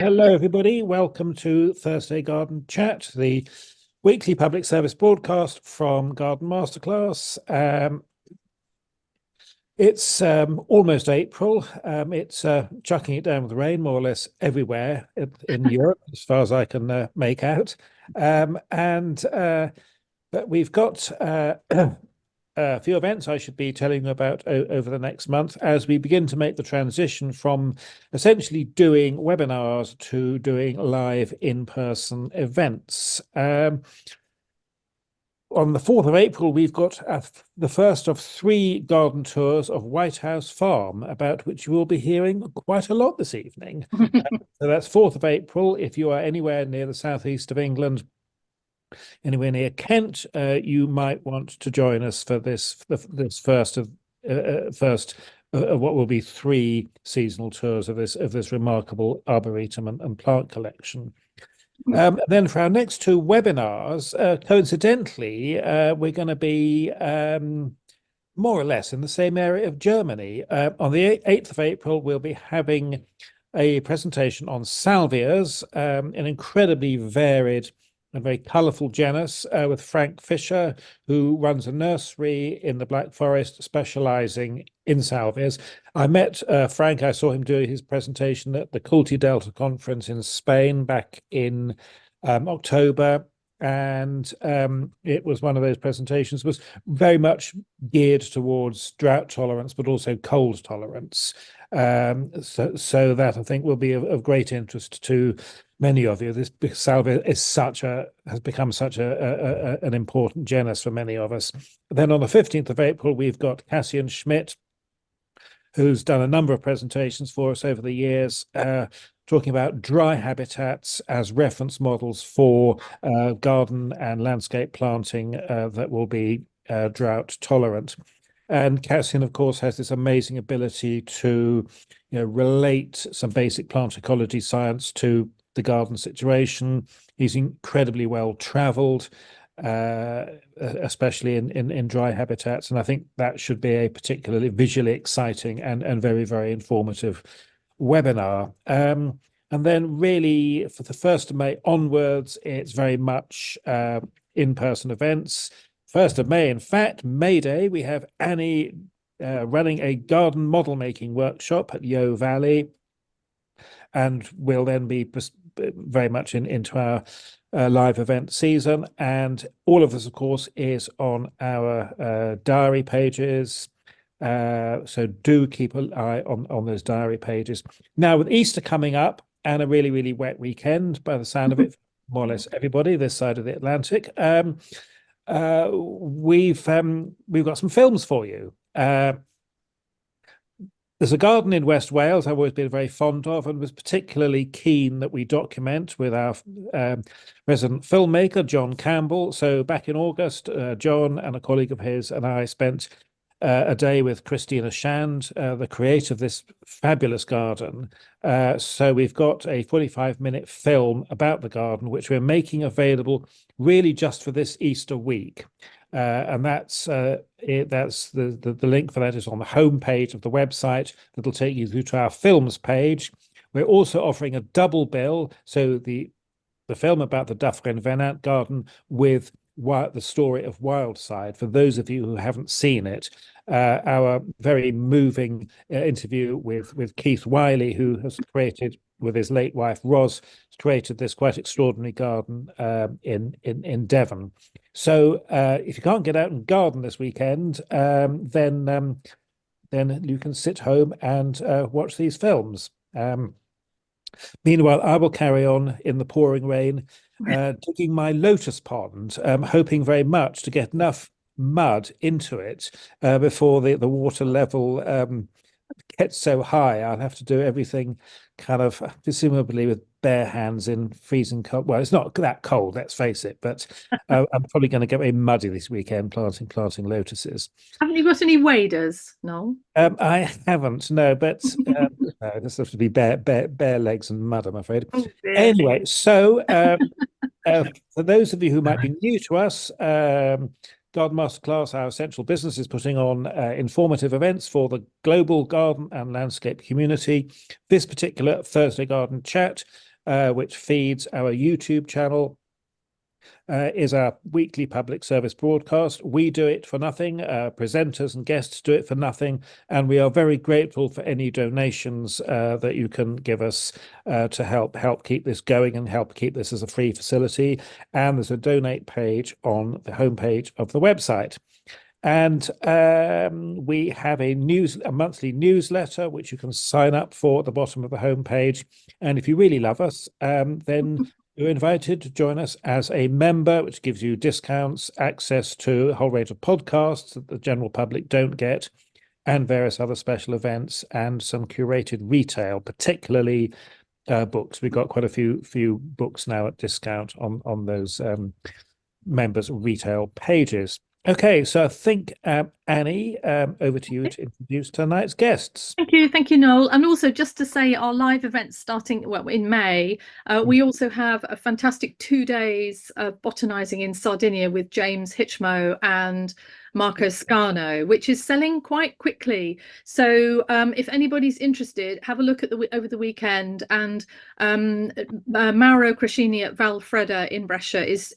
Hello, everybody. Welcome to Thursday Garden Chat, the weekly public service broadcast from Garden Masterclass. It's almost April. It's chucking it down with rain more or less everywhere in Europe, as far as I can make out. But we've got a few events I should be telling you about over the next month as we begin to make the transition from essentially doing webinars to doing live in-person events. On the 4th of April, we've got the first of 3 garden tours of White House Farm, about which you will be hearing quite a lot this evening. So that's 4th of April. If you are anywhere near the southeast of England, anywhere near Kent, you might want to join us for this first of what will be 3 seasonal tours of this remarkable arboretum and plant collection. Then for our next 2 webinars, coincidentally, we're going to be more or less in the same area of Germany. On the 8th of April, we'll be having a presentation on salvias, an incredibly varied and very colourful genus, with Frank Fisher, who runs a nursery in the Black Forest specialising in salvias. I met Frank. I saw him doing his presentation at the Culti Delta conference in Spain back in October. And it was one of those presentations, was very much geared towards drought tolerance, but also cold tolerance. So that I think will be of great interest to many of you. This salvia has become such an important genus for many of us. Then on the 15th of April, we've got Cassian Schmidt, who's done a number of presentations for us over the years, talking about dry habitats as reference models for garden and landscape planting that will be drought tolerant. And Cassian, of course, has this amazing ability to relate some basic plant ecology science to the garden situation. He's incredibly well traveled, especially in dry habitats. And I think that should be a particularly visually exciting and very, very informative webinar. And then really for the 1st of May onwards, it's very much in-person events. 1st of May, in fact, May Day, we have Annie running a garden model making workshop at Yo Valley. And we'll then be very much into our live event season. And all of this, of course, is on our diary pages. So do keep an eye on those diary pages. Now, with Easter coming up and a really, really wet weekend, by the sound of it, more or less everybody this side of the Atlantic, we've got some films for you. There's a garden in West Wales I've always been very fond of and was particularly keen that we document with our resident filmmaker, John Campbell. So back in August, John and a colleague of his and I spent a day with Christina Shand, the creator of this fabulous garden. So we've got a 45-minute film about the garden, which we're making available really just for this Easter week. And that's the link for that is on the homepage of the website. That'll take you through to our films page. We're also offering a double bill, so the film about the Dyffryn Venant garden with the story of Wildside. For those of you who haven't seen it, our very moving interview with Keith Wiley, who has created, with his late wife Ros, created this quite extraordinary garden in Devon. So if you can't get out and garden this weekend, then you can sit home and watch these films. Meanwhile, I will carry on in the pouring rain, digging my lotus pond, hoping very much to get enough mud into it before the water level gets so high. I'll have to do everything kind of presumably with bare hands in freezing cold. Well, it's not that cold, let's face it, but I'm probably going to get very muddy this weekend planting lotuses. Haven't you got any waders? No. I haven't, no, but no, this has to be bare legs and mud, I'm afraid. Oh, Anyway, so for those of you who might be new to us, Garden Masterclass, our essential business, is putting on informative events for the global garden and landscape community. This particular Thursday Garden Chat which feeds our YouTube channel, is our weekly public service broadcast. We do it for nothing. Presenters and guests do it for nothing. And we are very grateful for any donations that you can give us to help keep this going and help keep this as a free facility. And there's a donate page on the homepage of the website. And we have a monthly newsletter, which you can sign up for at the bottom of the homepage. And if you really love us, then you're invited to join us as a member, which gives you discounts, access to a whole range of podcasts that the general public don't get, and various other special events, and some curated retail, particularly books. We've got quite a few books now at discount on those members' retail pages. Okay, so I think, Annie, over to you to introduce tonight's guests. Thank you, Noel. And also just to say our live events starting in May, we also have a fantastic 2 days of botanizing in Sardinia with James Hitchmo and Marco Scano, which is selling quite quickly. So if anybody's interested, have a look at over the weekend. And Mauro Crescini at Valfredda in Brescia is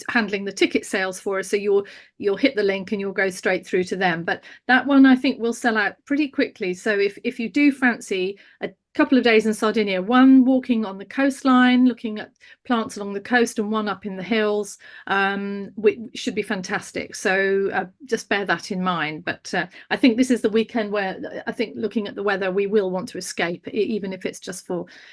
handling the ticket sales for us. So you'll hit the link and you'll go straight through to them. But that one I think will sell out pretty quickly. So if you do fancy a couple of days in Sardinia, one walking on the coastline, looking at plants along the coast, and one up in the hills, which should be fantastic. So just bear that in mind. But I think this is the weekend where I think, looking at the weather, we will want to escape, even if it's just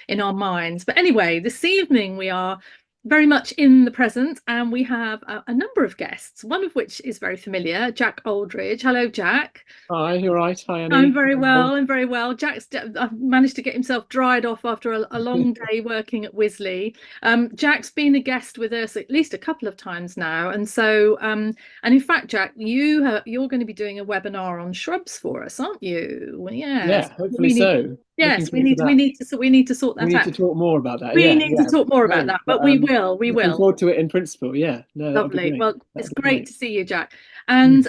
in our minds. But anyway, this evening we are very much in the present, and we have a number of guests, one of which is very familiar, Jack Aldridge. Hello, Jack. Hi, you're right. Hi, Annie. I'm very well. Jack's managed to get himself dried off after a long day working at Wisley. Jack's been a guest with us at least a couple of times now, and so and in fact, Jack, you're going to be doing a webinar on shrubs for us, aren't you? Well, yeah, hopefully so. Yes, we need to sort that out. We need to talk more about that. We need to talk more about that, but we will. Looking forward to it in principle. Yeah, no, lovely. Well, it's great to see you, Jack. And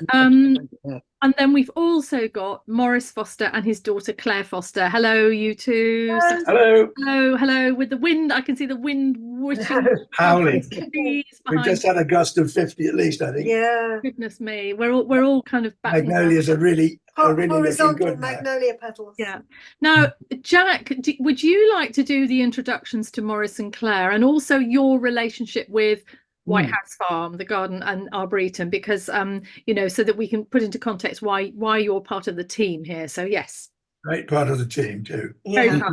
and then we've also got Maurice Foster and his daughter Clare Foster. Hello, you two. Hello. Hello. With the wind, I can see the wind whooshing. Howling. We've just had a gust of 50 at least, I think. Yeah. Goodness me, we're all kind of back. Magnolias are really horizontal looking good magnolia petals. Yeah. Now, Jack, would you like to do the introductions to Maurice and Clare, and also your relationship with White House Farm, the garden and arboretum, because so that we can put into context why you're part of the team here. So yes, great part of the team too. Yeah.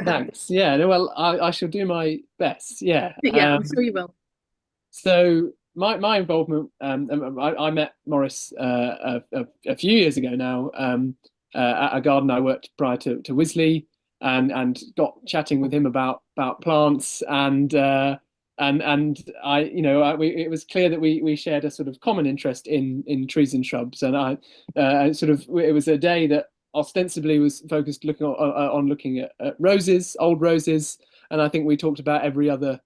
Thanks. Yeah. No, well, I shall do my best. Yeah. Yeah, I'm sure you will. So my involvement, I met Maurice a few years ago now at a garden I worked prior to Wisley, and got chatting with him about plants, and it was clear that we shared a sort of common interest in trees and shrubs, and it was a day that ostensibly was focused looking at roses, old roses, and I think we talked about every other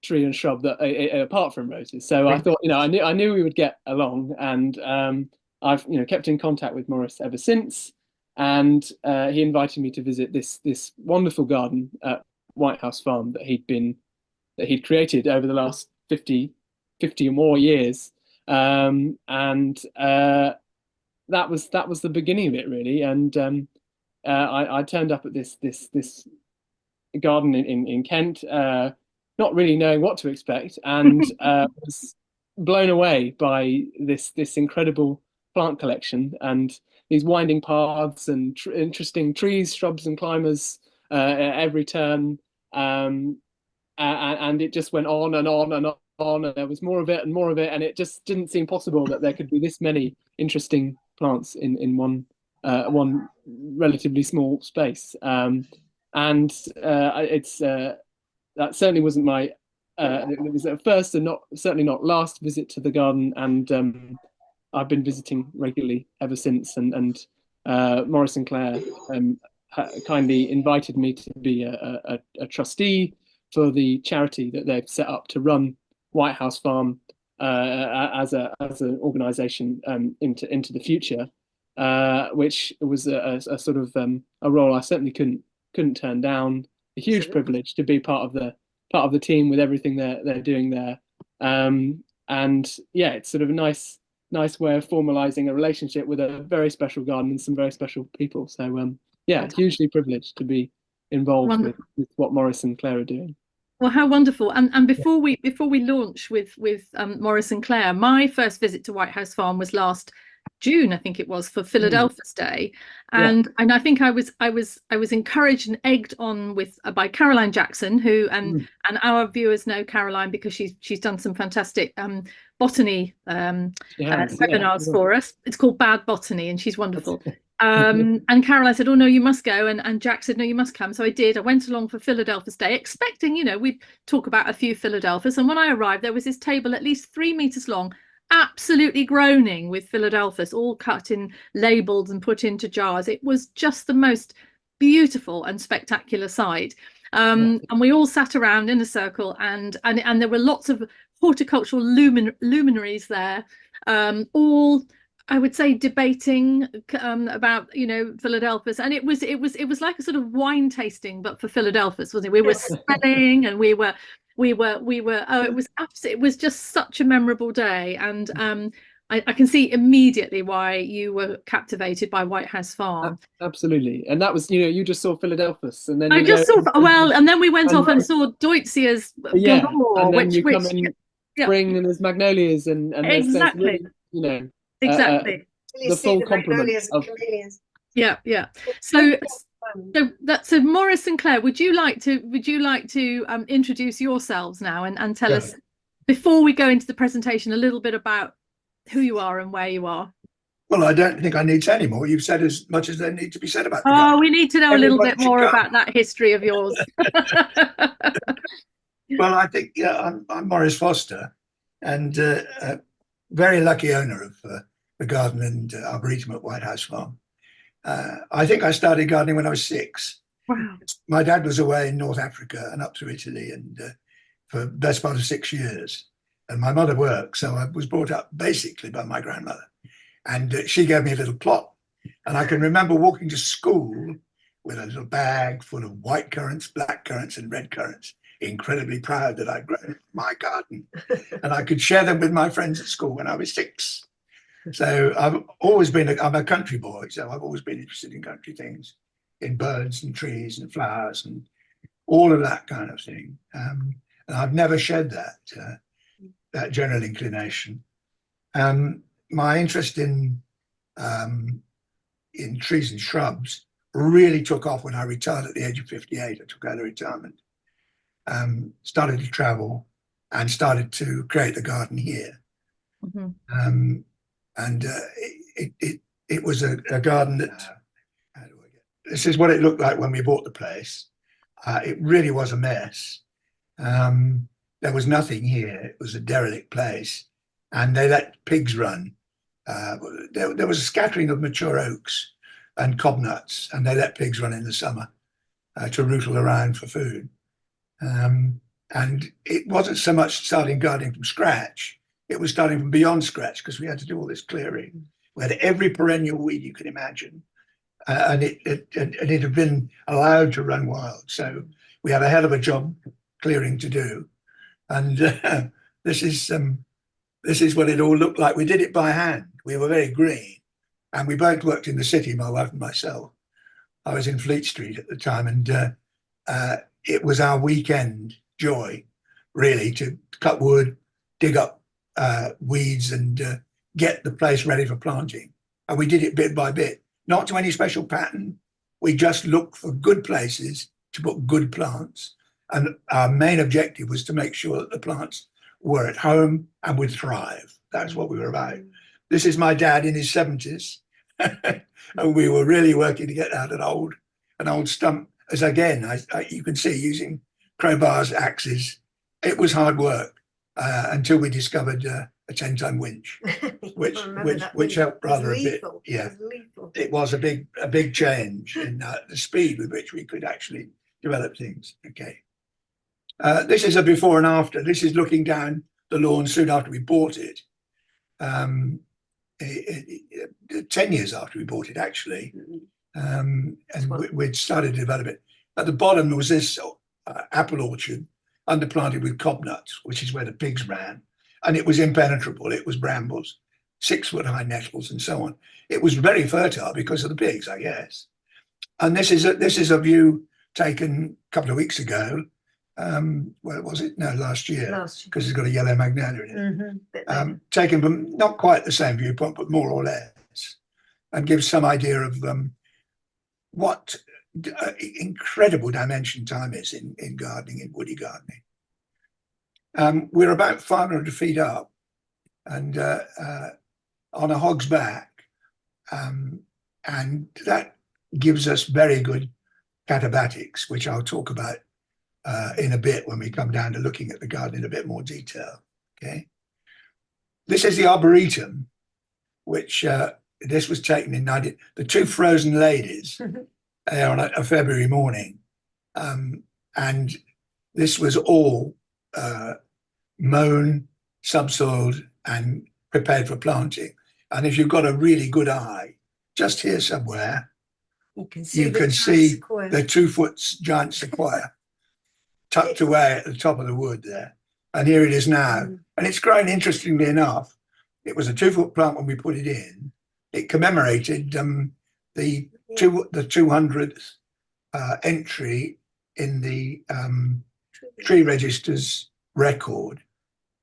tree and shrub that apart from roses. So I thought, I knew we would get along, and I've kept in contact with Maurice ever since, and he invited me to visit this wonderful garden at White House Farm that he'd created over the last 50 or more years, and that was the beginning of it, really. And I turned up at this garden in Kent, not really knowing what to expect, and was blown away by this incredible plant collection and these winding paths and interesting trees, shrubs, and climbers at every turn. And it just went on and on and on, and there was more of it, and it just didn't seem possible that there could be this many interesting plants in one relatively small space. That certainly wasn't my it was at first and certainly not last visit to the garden, and I've been visiting regularly ever since. And Maurice and Clare kindly invited me to be a trustee for the charity that they've set up to run White House Farm as an organisation into the future, which was a sort of a role I certainly couldn't turn down. a huge privilege to be part of the team with everything they're doing there. And yeah, it's sort of a nice way of formalizing a relationship with a very special garden and some very special people. So yeah, hugely privileged to be involved with what Maurice and Clare are doing. Well, how wonderful! And before we launch with Maurice and Clare, my first visit to White House Farm was last June, I think it was, for Philadelphus Day, and I think I was encouraged and egged on by Caroline Jackson, who and our viewers know Caroline because she's done some fantastic botany webinars for us. It's called Bad Botany, and she's wonderful. And Caroline said, "Oh no, you must go," and Jack said, "No, you must come." So I did. I went along for Philadelphus Day, expecting, we'd talk about a few Philadelphus. And when I arrived, there was this table at least 3 meters long, absolutely groaning with Philadelphus, all cut in labeled and put into jars. It was just the most beautiful and spectacular sight. And we all sat around in a circle, and there were lots of horticultural luminaries there, all, I would say, debating about Philadelphus, and it was like a sort of wine tasting, but for Philadelphus, wasn't it? We were smelling, and we were it was just such a memorable day, and I can see immediately why you were captivated by White House Farm. Absolutely, and that was you just saw Philadelphus, and then I just saw and then we went off and saw Deutzia's galore, and then you come in spring and there's magnolias and exactly. There's really, Exactly. The full complement of camellias. Yeah. So Maurice and Clare, would you like to introduce yourselves now and tell us, before we go into the presentation, a little bit about who you are and where you are? Well, I don't think I need to say any more. You've said as much as there need to be said about it. We need to know a little bit more about that history of yours. Well, I think I'm Maurice Foster, and very lucky owner of the garden and arboretum at White House Farm. I think I started gardening when I was 6. Wow. My dad was away in North Africa and up to Italy, and for the best part of 6 years. And my mother worked, so I was brought up basically by my grandmother. And she gave me a little plot. And I can remember walking to school with a little bag full of white currants, black currants, and red currants, incredibly proud that I'd grown my garden. And I could share them with my friends at school when I was 6. So I've always been, I'm a country boy, so I've always been interested in country things, in birds and trees and flowers and all of that kind of thing. And I've never shed that general inclination. My interest in trees and shrubs really took off when I retired at the age of 58. I took out of retirement, started to travel, and started to create the garden here. Mm-hmm. And it was a garden that, this is what it looked like when we bought the place. It really was a mess. There was nothing here. It was a derelict place, and they let pigs run. There was a scattering of mature oaks and cobnuts, and they let pigs run in the summer to rootle around for food. And it wasn't so much starting gardening from scratch. It was starting from beyond scratch, because we had to do all this clearing. We had every perennial weed you could imagine, and it had been allowed to run wild. So we had a hell of a job clearing to do, and this is what it all looked like. We did it by hand. We were very green, and we both worked in the city, my wife and myself. I was in Fleet Street at the time, and it was our weekend joy, really, to cut wood, dig up weeds, and get the place ready for planting. And we did it bit by bit, not to any special pattern. We just looked for good places to put good plants. And our main objective was to make sure that the plants were at home and would thrive. That's what we were about. This is my dad in his 70s. And we were really working to get out an old stump. As again, you can see, using crowbars, axes. It was hard work until we discovered a 10-ton winch, which helped rather a bit. Yeah, it was a big change in the speed with which we could actually develop things. Okay, this is a before and after. This is looking down the lawn soon after we bought it. 10 years after we bought it, actually, and we'd started to develop it. At the bottom there was this apple orchard underplanted with cobnuts, which is where the pigs ran, and it was impenetrable. It was brambles, 6-foot high nettles, and so on. It was very fertile because of the pigs, I guess. And this is a view taken a couple of weeks ago. Well, was it? No, last year, because it's got a yellow magnolia in it. Taken from not quite the same viewpoint, but more or less, and gives some idea of what incredible dimension time is in gardening, in woody gardening. We're about 500 feet up, and on a hog's back, and that gives us very good catabatics, which I'll talk about in a bit when we come down to looking at the garden in a bit more detail. Okay, this is the arboretum, which this was taken in the 2 frozen ladies on a February morning, and this was all mown, subsoiled, and prepared for planting. And if you've got a really good eye, just here somewhere, you can see the 2-foot giant sequoia tucked away at the top of the wood there. And here it is now. And it's grown, interestingly enough. It was a 2-foot plant when we put it in. It commemorated the 200th entry in the tree register's record.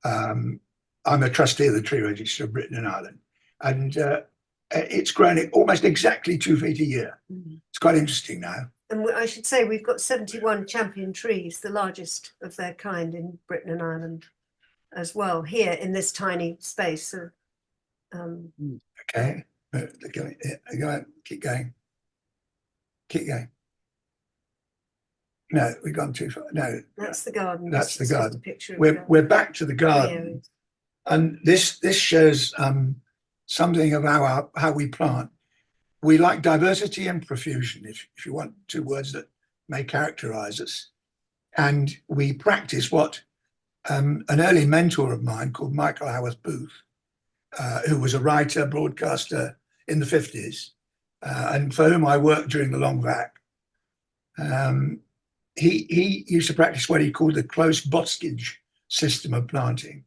I'm a trustee of the Tree Register of Britain and Ireland, and it's grown almost exactly 2 feet a year. It's quite interesting now. And I should say we've got 71 champion trees, the largest of their kind in Britain and Ireland as well, here in this tiny space. So, okay, keep going. No, we've gone too far. No, that's the garden. That's the garden. Picture we're back to the garden, and this shows something of how we plant. We like diversity and profusion, if you want 2 words that may characterize us. And we practice what an early mentor of mine called Michael Howarth Booth, who was a writer, broadcaster in the 50s, and for whom I worked during the long vac. He used to practice what he called the close boskage system of planting,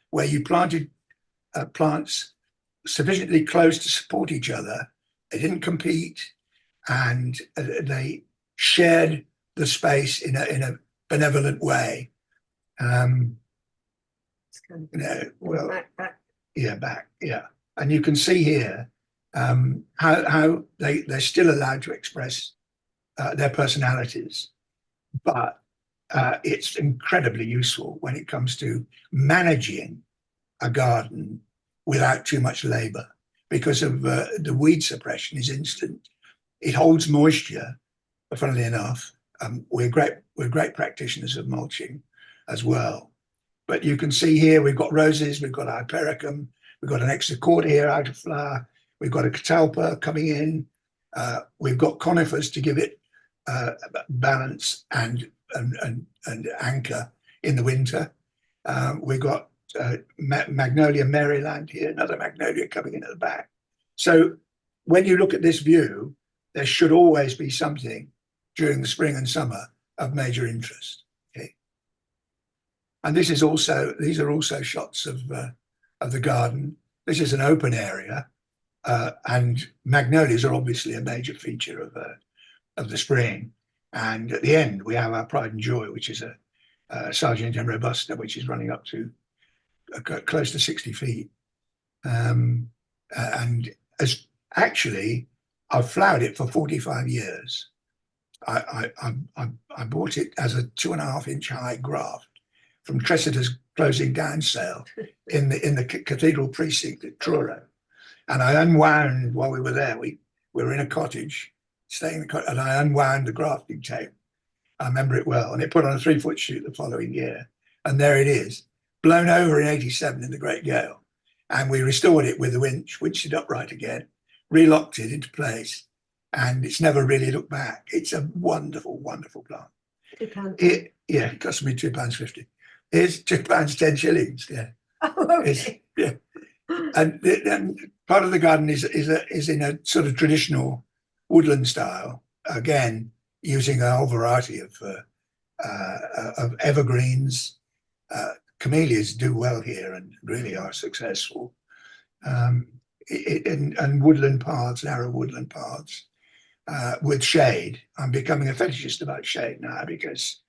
where you planted plants sufficiently close to support each other. They didn't compete, and they shared the space in a benevolent way. Back. And you can see here how they're still allowed to express their personalities, but it's incredibly useful when it comes to managing a garden without too much labor, because of the weed suppression is instant. It holds moisture, funnily enough. We're great practitioners of mulching as well. But you can see here we've got roses, we've got hypericum, we've got an exocordia here out of flower, we've got a catalpa coming in, we've got conifers to give it balance and anchor in the winter. We've got Magnolia Maryland here, another magnolia coming in at the back. So when you look at this view, there should always be something during the spring and summer of major interest. Okay, and these are also shots of the garden. This is an open area, and magnolias are obviously a major feature of the spring. And at the end, we have our pride and joy, which is a Sargentine robusta, which is running up to close to 60 feet. And as actually, I've flowered it for 45 years. I bought it as a 2.5-inch high graft from Tresidder's closing down sale in the cathedral precinct at Truro. And I unwound while we were there. We were in a cottage, staying in the cottage, and I unwound the grafting tape. I remember it well. And it put on a 3-foot shoot the following year. And there it is, blown over in '87 in the Great Gale. And we restored it with the winch, winched it upright again, relocked it into place. And it's never really looked back. It's a wonderful, wonderful plant. It cost me £2.50. It's £2.10 shillings. Yeah. Oh, okay. And part of the garden is in a sort of traditional woodland style. Again, using a whole variety of evergreens. Camellias do well here and really are successful. And woodland paths, narrow woodland paths with shade. I'm becoming a fetishist about shade now because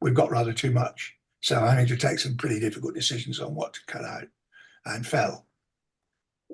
we've got rather too much. So I need to take some pretty difficult decisions on what to cut out and fell.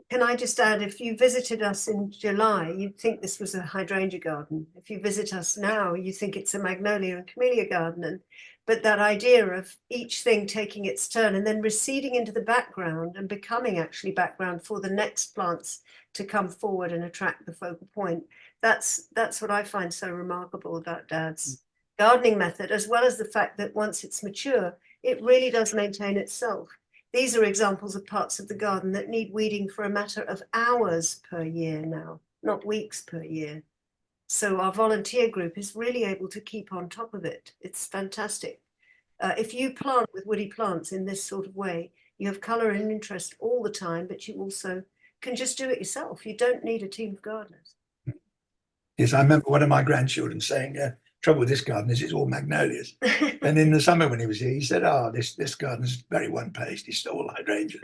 Can I just add, if you visited us in July, you'd think this was a hydrangea garden. If you visit us now, you think it's a magnolia and camellia garden. But that idea of each thing taking its turn and then receding into the background and becoming actually background for the next plants to come forward and attract the focal point, that's what I find so remarkable about Dad's gardening method, as well as the fact that once it's mature, it really does maintain itself. These are examples of parts of the garden that need weeding for a matter of hours per year now, not weeks per year. So our volunteer group is really able to keep on top of it. It's fantastic. If you plant with woody plants in this sort of way, you have colour and interest all the time, but you also can just do it yourself. You don't need a team of gardeners. Yes, I remember one of my grandchildren saying, trouble with this garden is it's all magnolias. And in the summer when he was here, he said, this garden's very one-paced, it's all hydrangeas.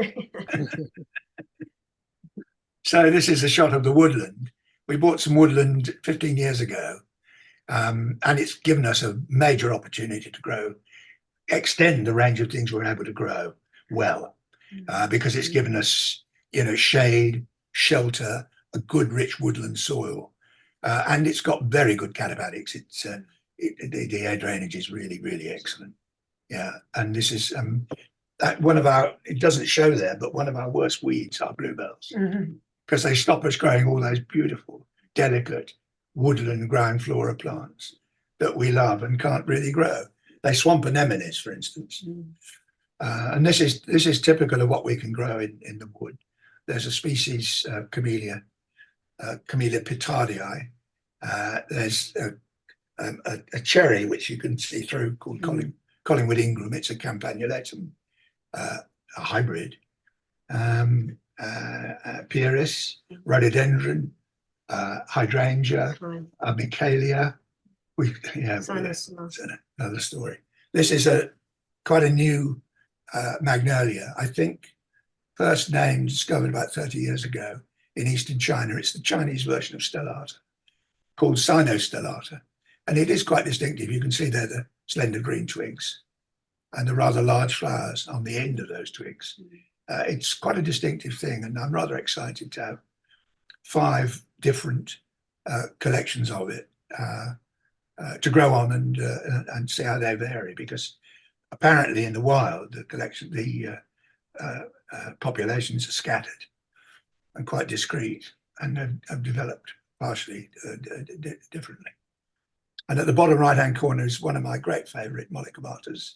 So this is a shot of the woodland. We bought some woodland 15 years ago, and it's given us a major opportunity to extend the range of things we're able to grow well, because it's given us, shade, shelter, a good rich woodland soil, and it's got very good catabatics. The air drainage is really, really excellent. Yeah, and this is one of our, it doesn't show there, but one of our worst weeds are bluebells. Because they stop us growing all those beautiful, delicate woodland ground flora plants that we love and can't really grow. They swamp anemones, for instance. And this is typical of what we can grow in the wood. There's a species, Camellia pitardii. There's a cherry, which you can see through, called Collingwood Ingram. It's a campanulatum, a hybrid. Pieris, rhododendron, hydrangea, micaelia. Another story. This is quite a new magnolia. I think first name discovered about 30 years ago in eastern China. It's the Chinese version of stellata, called Sinostellata, and it is quite distinctive. You can see there the slender green twigs and the rather large flowers on the end of those twigs. It's quite a distinctive thing, and I'm rather excited to have 5 different collections of it to grow on and see how they vary, because apparently in the wild the populations are scattered and quite discrete and have developed partially differently. And at the bottom right hand corner is one of my great favourite mollicomatas,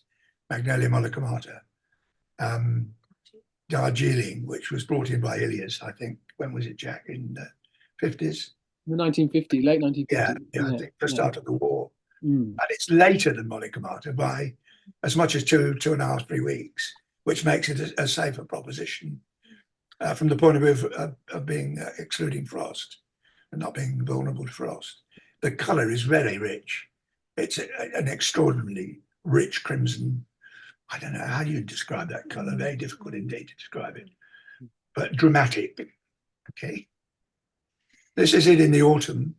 Magnolia mollicomata. Darjeeling, which was brought in by Ilias, I think. When was it, Jack? In the 50s? The 1950s, late 1950s. Yeah, I think just after the war. And it's later than mollicomata by as much as 2.5, 3 weeks, which makes it a safer proposition from the point of view of being excluding frost and not being vulnerable to frost. The colour is very rich. It's an extraordinarily rich crimson. I don't know how you describe that colour. Very difficult indeed to describe it, but dramatic. Okay. This is it in the autumn.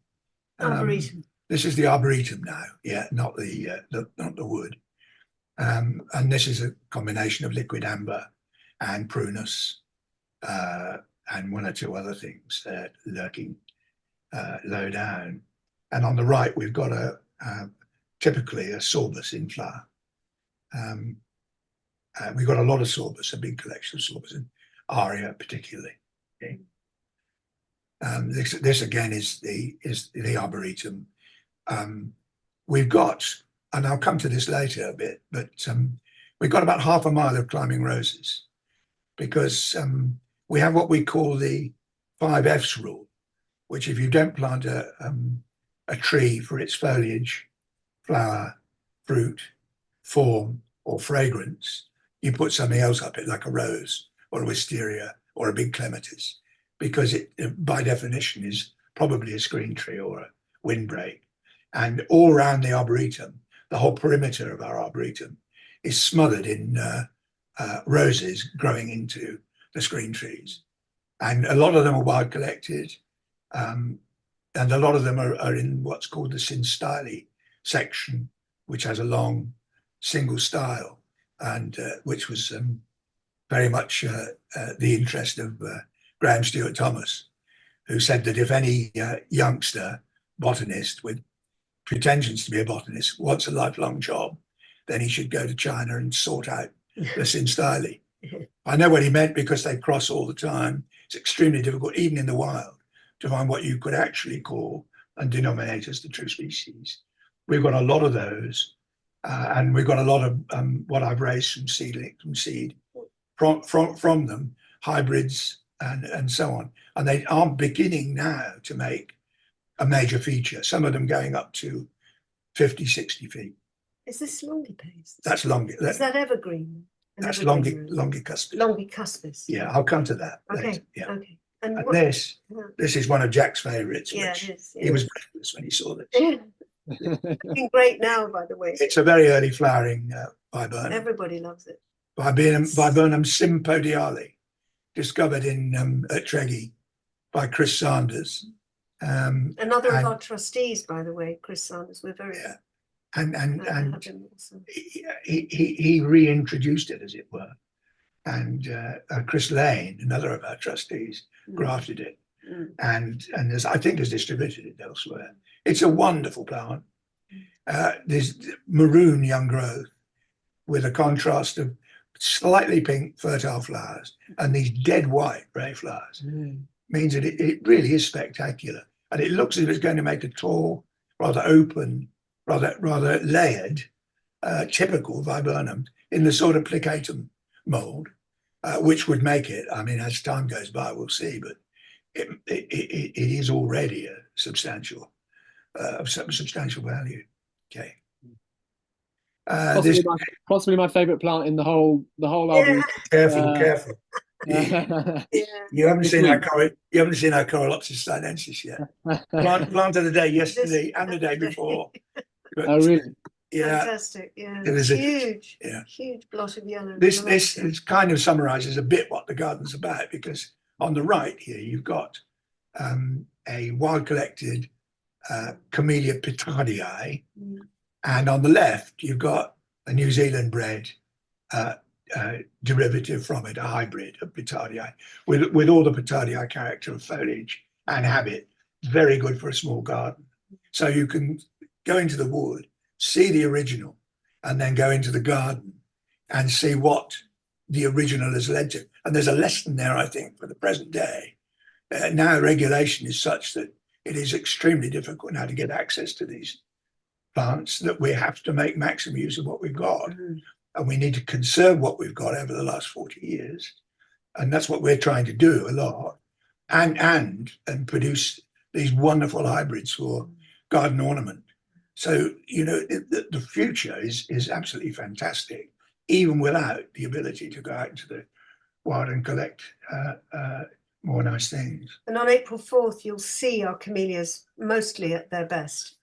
Arboretum. This is the arboretum now. Yeah, not the wood. And this is a combination of liquid amber and prunus and 1 or 2 other things lurking low down. And on the right, we've got typically a sorbus in flower. We've got a lot of sorbus, a big collection of sorbus, and aria particularly. Okay. This again is the arboretum. We've got, and I'll come to this later a bit, but we've got about half a mile of climbing roses, because we have what we call the 5 F's rule, which if you don't plant a tree for its foliage, flower, fruit, form, or fragrance, you put something else up it, like a rose or a wisteria or a big clematis, because it by definition is probably a screen tree or a windbreak. And all around the arboretum, the whole perimeter of our arboretum is smothered in roses growing into the screen trees. And a lot of them are wild collected. And a lot of them are in what's called the synstyly section, which has a long single style, and which was very much the interest of Graham Stewart Thomas, who said that if any youngster botanist with pretensions to be a botanist wants a lifelong job, then he should go to China and sort out the synstyly. I know what he meant, because they cross all the time. It's extremely difficult, even in the wild, to find what you could actually call and denominate as the true species. We've got a lot of those, and we've got a lot of what I've raised from seed from them, hybrids and so on. And they are beginning now to make a major feature, some of them going up to 50, 60 feet. Is this longipace? That's Is that evergreen? That's Evergreen rose? longicuspis. Longicuspis. Yeah, I'll come to that Okay. later. Yeah. Okay. And And what- this yeah. is one of Jack's favourites, Yeah, which it is. he was breathless when he saw this. Yeah. Looking great now, by the way. It's a very early flowering viburnum. Everybody loves it. Viburnum sympodiale, discovered in at Treggy by Chris Sanders. Another of and- our trustees, by the way, Chris Sanders. We're very Yeah. And glad to have him also. he reintroduced it, as it were. And Chris Lane, another of our trustees, grafted it, and I think has distributed it elsewhere. It's a wonderful plant. There's maroon young growth with a contrast of slightly pink fertile flowers and these dead white ray flowers. Means that it really is spectacular, and it looks as if it's going to make a tall, rather open, rather layered, typical viburnum in the sort of plicatum mold, which would make it, I mean, as time goes by, we'll see, but it is already a substantial value. Okay. Possibly my favourite plant in the whole arboretum. Careful. Yeah. You haven't This seen our week. Coreopsis sinensis yet. Plant of the day yesterday and the day before. But, Oh, really? yeah, Fantastic. Yeah. It was Huge blot of yellow. this kind of summarizes a bit what the garden's about, because on the right here you've got a wild collected Camellia pitardii, and on the left you've got a New Zealand bred derivative from it, a hybrid of pitardii, with all the pitardii character of foliage and habit. Very good for a small garden. So you can go into the wood, see the original, and then go into the garden and see what the original has led to. And there's a lesson there, I think, for the present day. Now regulation is such that it is extremely difficult now to get access to these plants, that we have to make maximum use of what we've got. And we need to conserve what we've got over the last 40 years. And that's what we're trying to do a lot, and produce these wonderful hybrids for garden ornament. So, you know, the future is absolutely fantastic, even without the ability to go out into the wild and collect more nice things. And on April 4th, you'll see our camellias mostly at their best.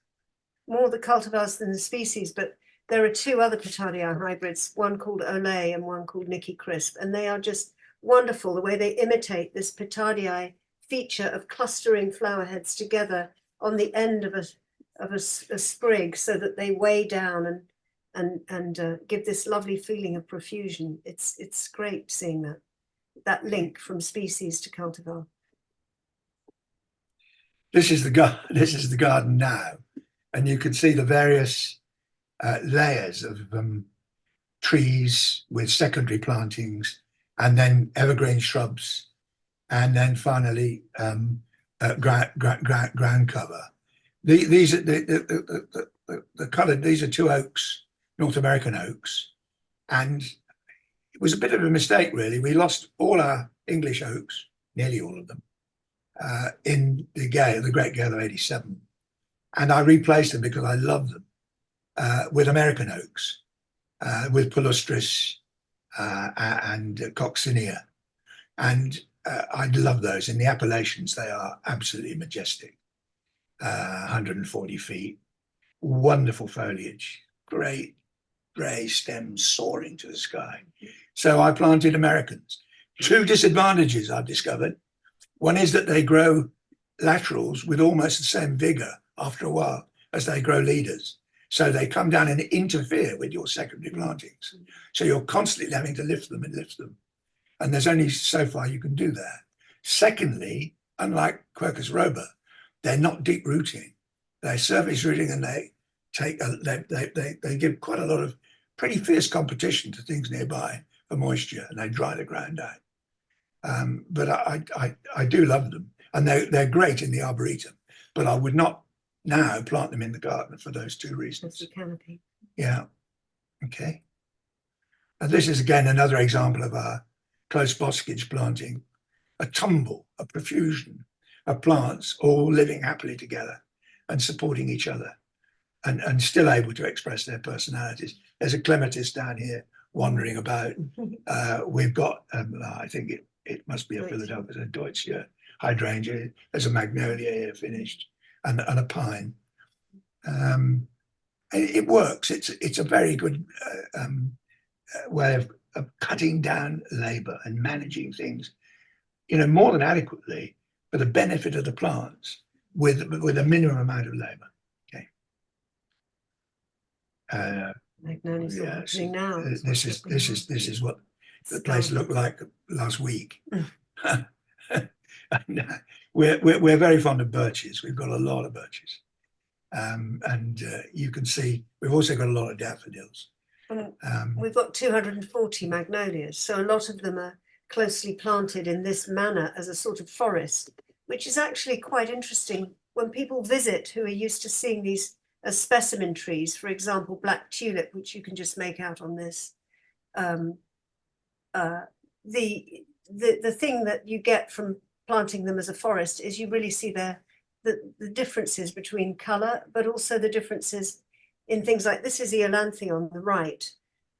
More the cultivars than the species, but there are two other pitardii hybrids, one called Olay and one called Nicky Crisp, and they are just wonderful the way they imitate this pitardii feature of clustering flower heads together on the end of a sprig, so that they weigh down and give this lovely feeling of profusion. It's great seeing that link from species to cultivar. This is the garden now, and you can see the various layers of trees with secondary plantings, and then evergreen shrubs, and then finally ground cover. These are the coloured. These are two oaks, North American oaks, and it was a bit of a mistake, really. We lost all our English oaks, nearly all of them, in the Great Gale of '87, and I replaced them because I love them with American oaks, with Palustris and Coccinia, and I love those. In the Appalachians, they are absolutely majestic. 140 feet, wonderful foliage, great grey stems soaring to the sky. So I planted Americans. Two disadvantages I've discovered. One is that they grow laterals with almost the same vigor after a while as they grow leaders. So they come down and interfere with your secondary plantings. So you're constantly having to lift them and lift them. And there's only so far you can do that. Secondly, unlike Quercus robur, they're not deep rooting. They're surface rooting, and they take they give quite a lot of pretty fierce competition to things nearby for moisture, and they dry the ground out. But I do love them, and they're great in the arboretum. But I would not now plant them in the garden for those two reasons. That's the canopy. Yeah. Okay. And this is again another example of our close boskage planting, a tumble, a profusion of plants all living happily together and supporting each other, and still able to express their personalities. There's a clematis down here wandering about. We've got, I think it must be a Philadelphus, a Deutsche hydrangea. There's a magnolia here finished, and a pine. It works. It's a very good way of cutting down labour and managing things, more than adequately for the benefit of the plants with a minimum amount of labour. Okay. Magnolias are Yes, happening now. this is what the place looked like last week. We're very fond of birches. We've got a lot of birches, and you can see we've also got a lot of daffodils. We've got 240 magnolias, so a lot of them are closely planted in this manner as a sort of forest, which is actually quite interesting. When people visit who are used to seeing these as specimen trees, for example, black tulip, which you can just make out on this, the thing that you get from planting them as a forest is you really see the differences between colour, but also the differences in things like this is the Eolanthe on the right,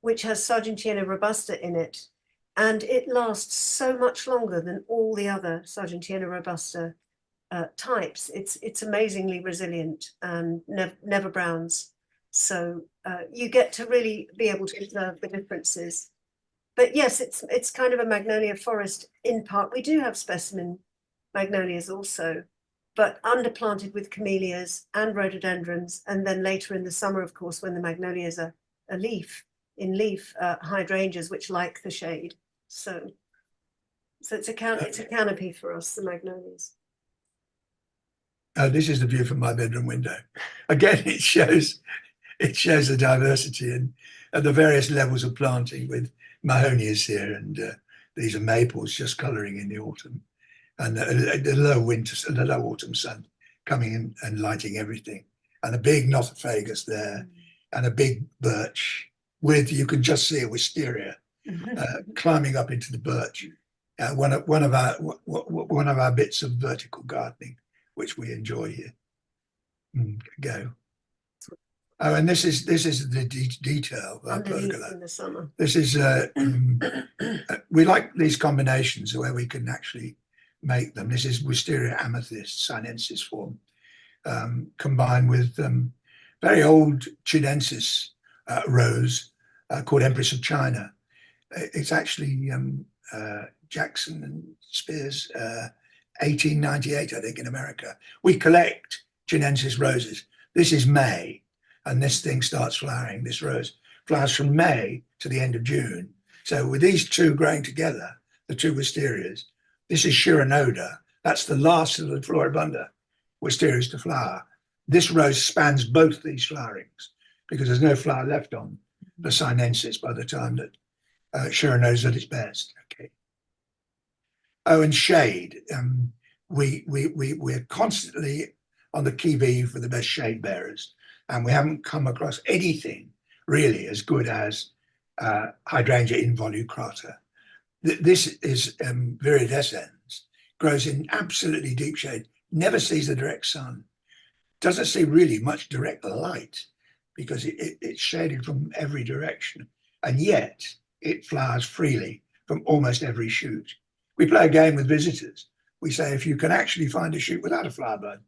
which has Sargentiana robusta in it, and it lasts so much longer than all the other Sargentiana robusta types. It's amazingly resilient and never browns. So you get to really be able to observe the differences. But yes, it's kind of a magnolia forest in part. We do have specimen magnolias also, but underplanted with camellias and rhododendrons, and then later in the summer, of course, when the magnolias are in leaf, hydrangeas, which like the shade. So it's a canopy for us, the magnolias. This is the view from my bedroom window. Again, it shows the diversity and the various levels of planting, with mahonias here, and these are maples just colouring in the autumn, and the low autumn sun coming in and lighting everything, and a big notophagus there, and a big birch with, you can just see a wisteria climbing up into the birch. One of our bits of vertical gardening which we enjoy here. Go. Oh, and this is the detail of our pergola. In the summer. This is we like these combinations where we can actually make them. This is Wisteria amethyst sinensis form, combined with very old Chinensis rose called Empress of China. It's actually Jackson and Spears 1898, I think, in America. We collect Chinensis roses. This is May, and this thing starts flowering. This rose flowers from May to the end of June. So with these two growing together, the two wisterias, this is Shiranoda. That's the last of the floribunda wisterias to flower. This rose spans both these flowerings because there's no flower left on the sinensis by the time that Shiranoda's at its best. Okay. Oh, and shade. We're constantly on the qui-vive for the best shade bearers, and we haven't come across anything really as good as Hydrangea involucrata. This is viridescens, grows in absolutely deep shade, never sees the direct sun, doesn't see really much direct light because it's shaded from every direction, and yet it flowers freely from almost every shoot. We play a game with visitors. We say, if you can actually find a shoot without a flower bud,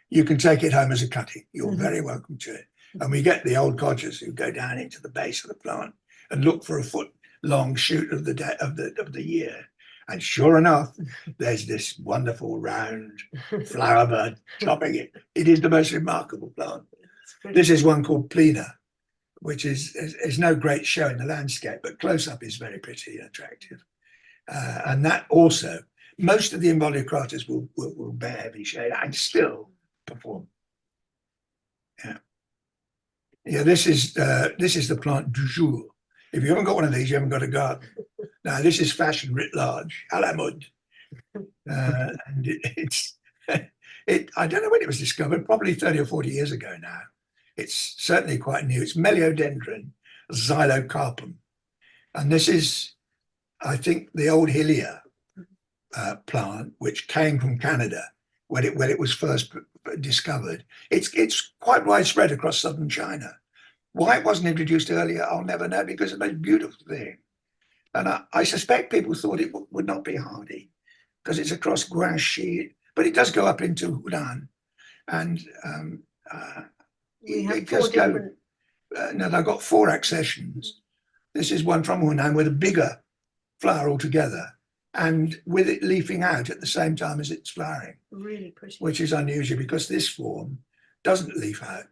you can take it home as a cutting. You're very welcome to it. And we get the old codgers who go down into the base of the plant and look for a foot-long shoot of the year. And sure enough, there's this wonderful round flower bud topping it. It is the most remarkable plant. This is one called Plena, which is no great show in the landscape, but close up is very pretty and attractive. And that also, most of the involucrators will bear heavy shade and still perform. Yeah. Yeah, this is the plant du jour. If you haven't got one of these, you haven't got a garden. Now, this is fashion writ large, à la mode. And I don't know when it was discovered, probably 30 or 40 years ago now. It's certainly quite new. It's Meliodendron xylocarpum. And this is, I think, the old Hillia plant, which came from Canada when it was first discovered. It's quite widespread across southern China. Why it wasn't introduced earlier, I'll never know, because it's the most beautiful thing. And I suspect people thought it would not be hardy because it's across Guangxi, but it does go up into Hunan. And We have it four does go. different. No, they've got 4 accessions. This is one from Hunan with a bigger flower altogether, and with it leafing out at the same time as it's flowering. Really pretty. Which is unusual because this form doesn't leaf out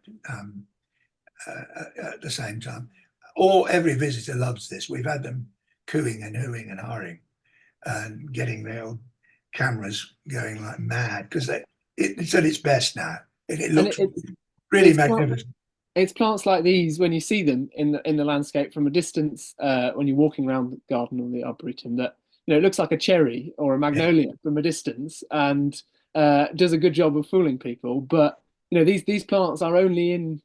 at the same time. Every visitor loves this. We've had them cooing and hooing and harring and getting their old cameras going like mad because it's at its best now. It looks really magnificent. It's plants like these, when you see them in the landscape from a distance, when you're walking around the garden or the arboretum, that it looks like a cherry or a magnolia from a distance, and does a good job of fooling people. But these plants are only in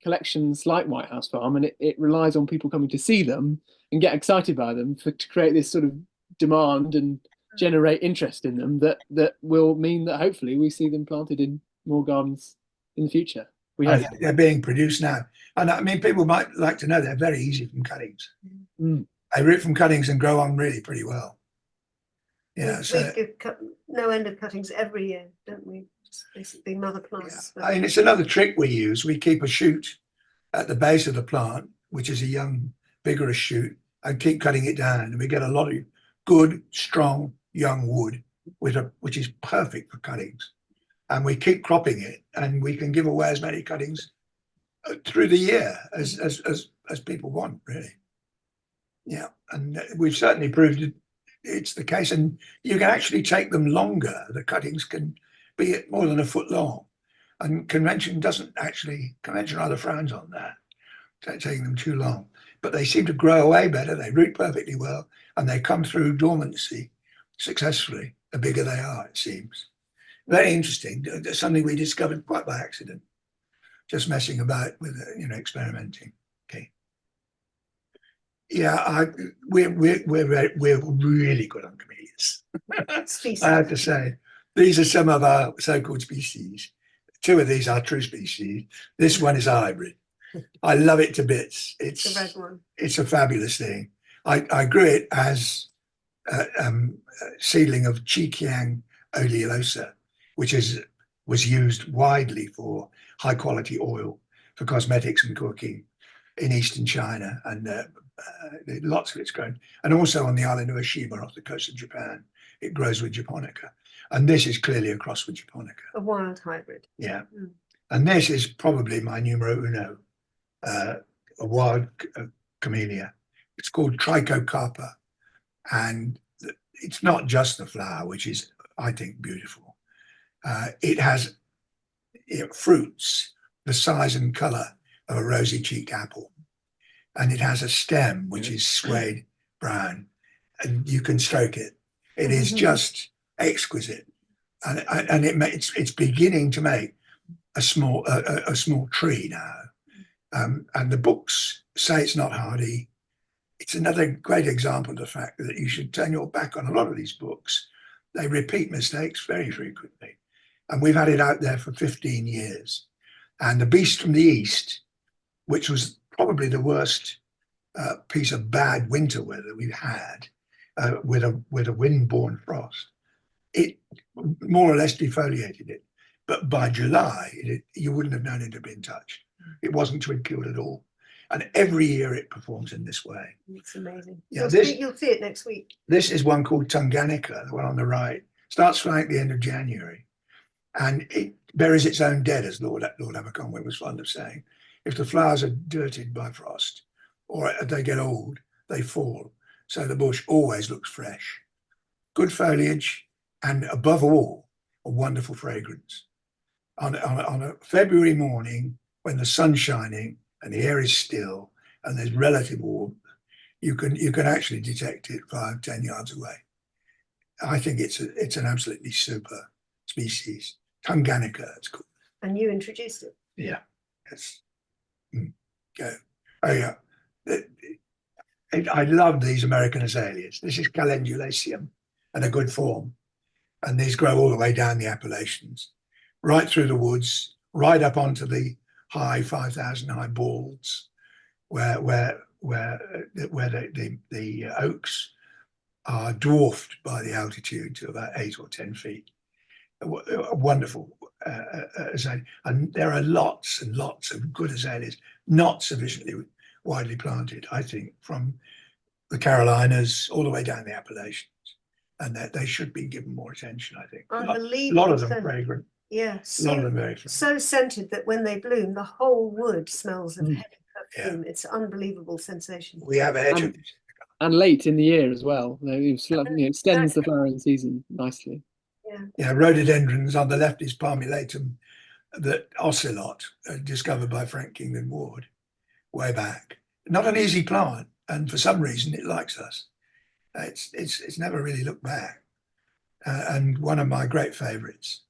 collections like White House Farm, and it relies on people coming to see them and get excited by them to create this sort of demand and generate interest in them that will mean that hopefully we see them planted in more gardens in the future. They're being produced now, and I mean, people might like to know they're very easy from cuttings. They root from cuttings and grow on really pretty well. Yeah, we get no end of cuttings every year, don't we? Just basically mother plants. Yeah. I mean, it's another trick we use. We keep a shoot at the base of the plant, which is a young, vigorous shoot, and keep cutting it down, and we get a lot of good, strong, young wood, which is perfect for cuttings. And we keep cropping it, and we can give away as many cuttings through the year as people want, really. Yeah, and we've certainly proved it's the case. And you can actually take them longer. The cuttings can be more than a foot long, and convention rather frowns on that, taking them too long. But they seem to grow away better. They root perfectly well, and they come through dormancy successfully. The bigger they are, it seems. Very interesting. Something we discovered quite by accident, just messing about with experimenting. Okay. Yeah, we're really good on camellias. I have to say, these are some of our so-called species. 2 of these are true species. This one is a hybrid. I love it to bits. It's the red one. It's a fabulous thing. I grew it as a seedling of Chiqiang oleosa, which was used widely for high quality oil for cosmetics and cooking in eastern China, and lots of it's grown. And also on the island of Oshima off the coast of Japan, it grows with japonica. And this is clearly a cross with japonica. A wild hybrid. Yeah. And this is probably my numero uno, a wild camellia. It's called Trichocarpa. And it's not just the flower, which is, I think, beautiful. It has fruits the size and color of a rosy-cheeked apple, and it has a stem which is suede brown, and you can stroke it. It is just exquisite, and it's beginning to make a small tree now. And the books say it's not hardy. It's another great example of the fact that you should turn your back on a lot of these books. They repeat mistakes very frequently. And we've had it out there for 15 years. And The Beast from the East, which was probably the worst piece of bad winter weather we've had, with a wind-borne frost, it more or less defoliated it. but by July, you wouldn't have known it had been touched. It wasn't twig-killed at all. And every year it performs in this way. It's amazing. Yeah, You'll see it next week. This is one called Tunganica, the one on the right. Starts flying at the end of January. And it buries its own dead, as Lord Aberconway was fond of saying. If the flowers are dirted by frost or they get old, they fall. So the bush always looks fresh. Good foliage, and above all, a wonderful fragrance. On a February morning, when the sun's shining and the air is still and there's relative warmth, you can actually detect it 5-10 yards away. I think it's an absolutely super species. Tunganica, it's called. And you introduced it. Yeah. Yes. Go. Oh yeah. I love these American azaleas. This is calendulaceum and a good form. And these grow all the way down the Appalachians, right through the woods, right up onto the high 5,000 high balds, where the oaks are dwarfed by the altitude to about 8 or 10 feet. A wonderful azalea. And there are lots and lots of good azaleas, not sufficiently widely planted, I think, from the Carolinas all the way down the Appalachians. And that they should be given more attention, I think. Unbelievable. A lot of them fragrant. Yeah, A lot of them very fragrant. so scented that when they bloom, the whole wood smells of heavy perfume. It's an unbelievable sensation. We have a hedge of these. And late in the year as well. It extends the flowering season nicely. Yeah, rhododendrons on the left is palmulatum, that ocelot, discovered by Frank Kingdon Ward way back. Not an easy plant, and for some reason it likes us. It's never really looked back. And one of my great favourites,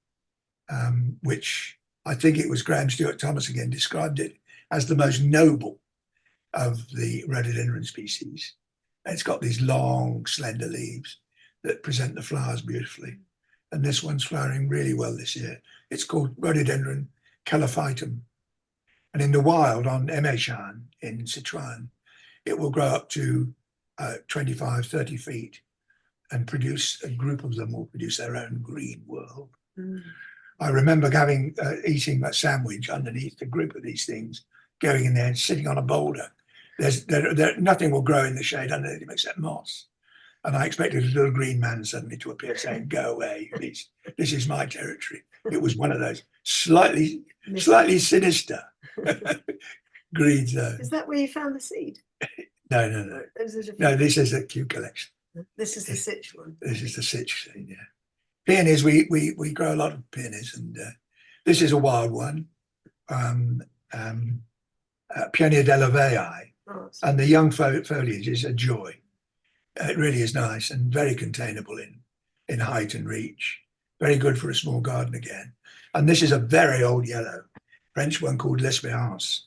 which I think it was Graham Stewart Thomas again, described it as the most noble of the rhododendron species. It's got these long, slender leaves that present the flowers beautifully. And this one's flowering really well this year. It's called rhododendron calophytum. And in the wild on Emechan in Sichuan, it will grow up to 25, 30 feet and produce, a group of them will produce their own green world. I remember eating a sandwich underneath a group of these things, going in there and sitting on a boulder. Nothing will grow in the shade underneath them except moss. And I expected a little green man suddenly to appear saying, "Go away, please. This is my territory." It was one of those slightly sinister greens. Is that where you found the seed? No. No, this is a Kew collection. This is the Sitch one. This is the Sitch thing, yeah. Peonies, we grow a lot of peonies, and this is a wild one, Peonia delavei, and the young foliage is a joy. It really is nice and very containable in height and reach. Very good for a small garden again. And this is a very old yellow French one called l'Espérance.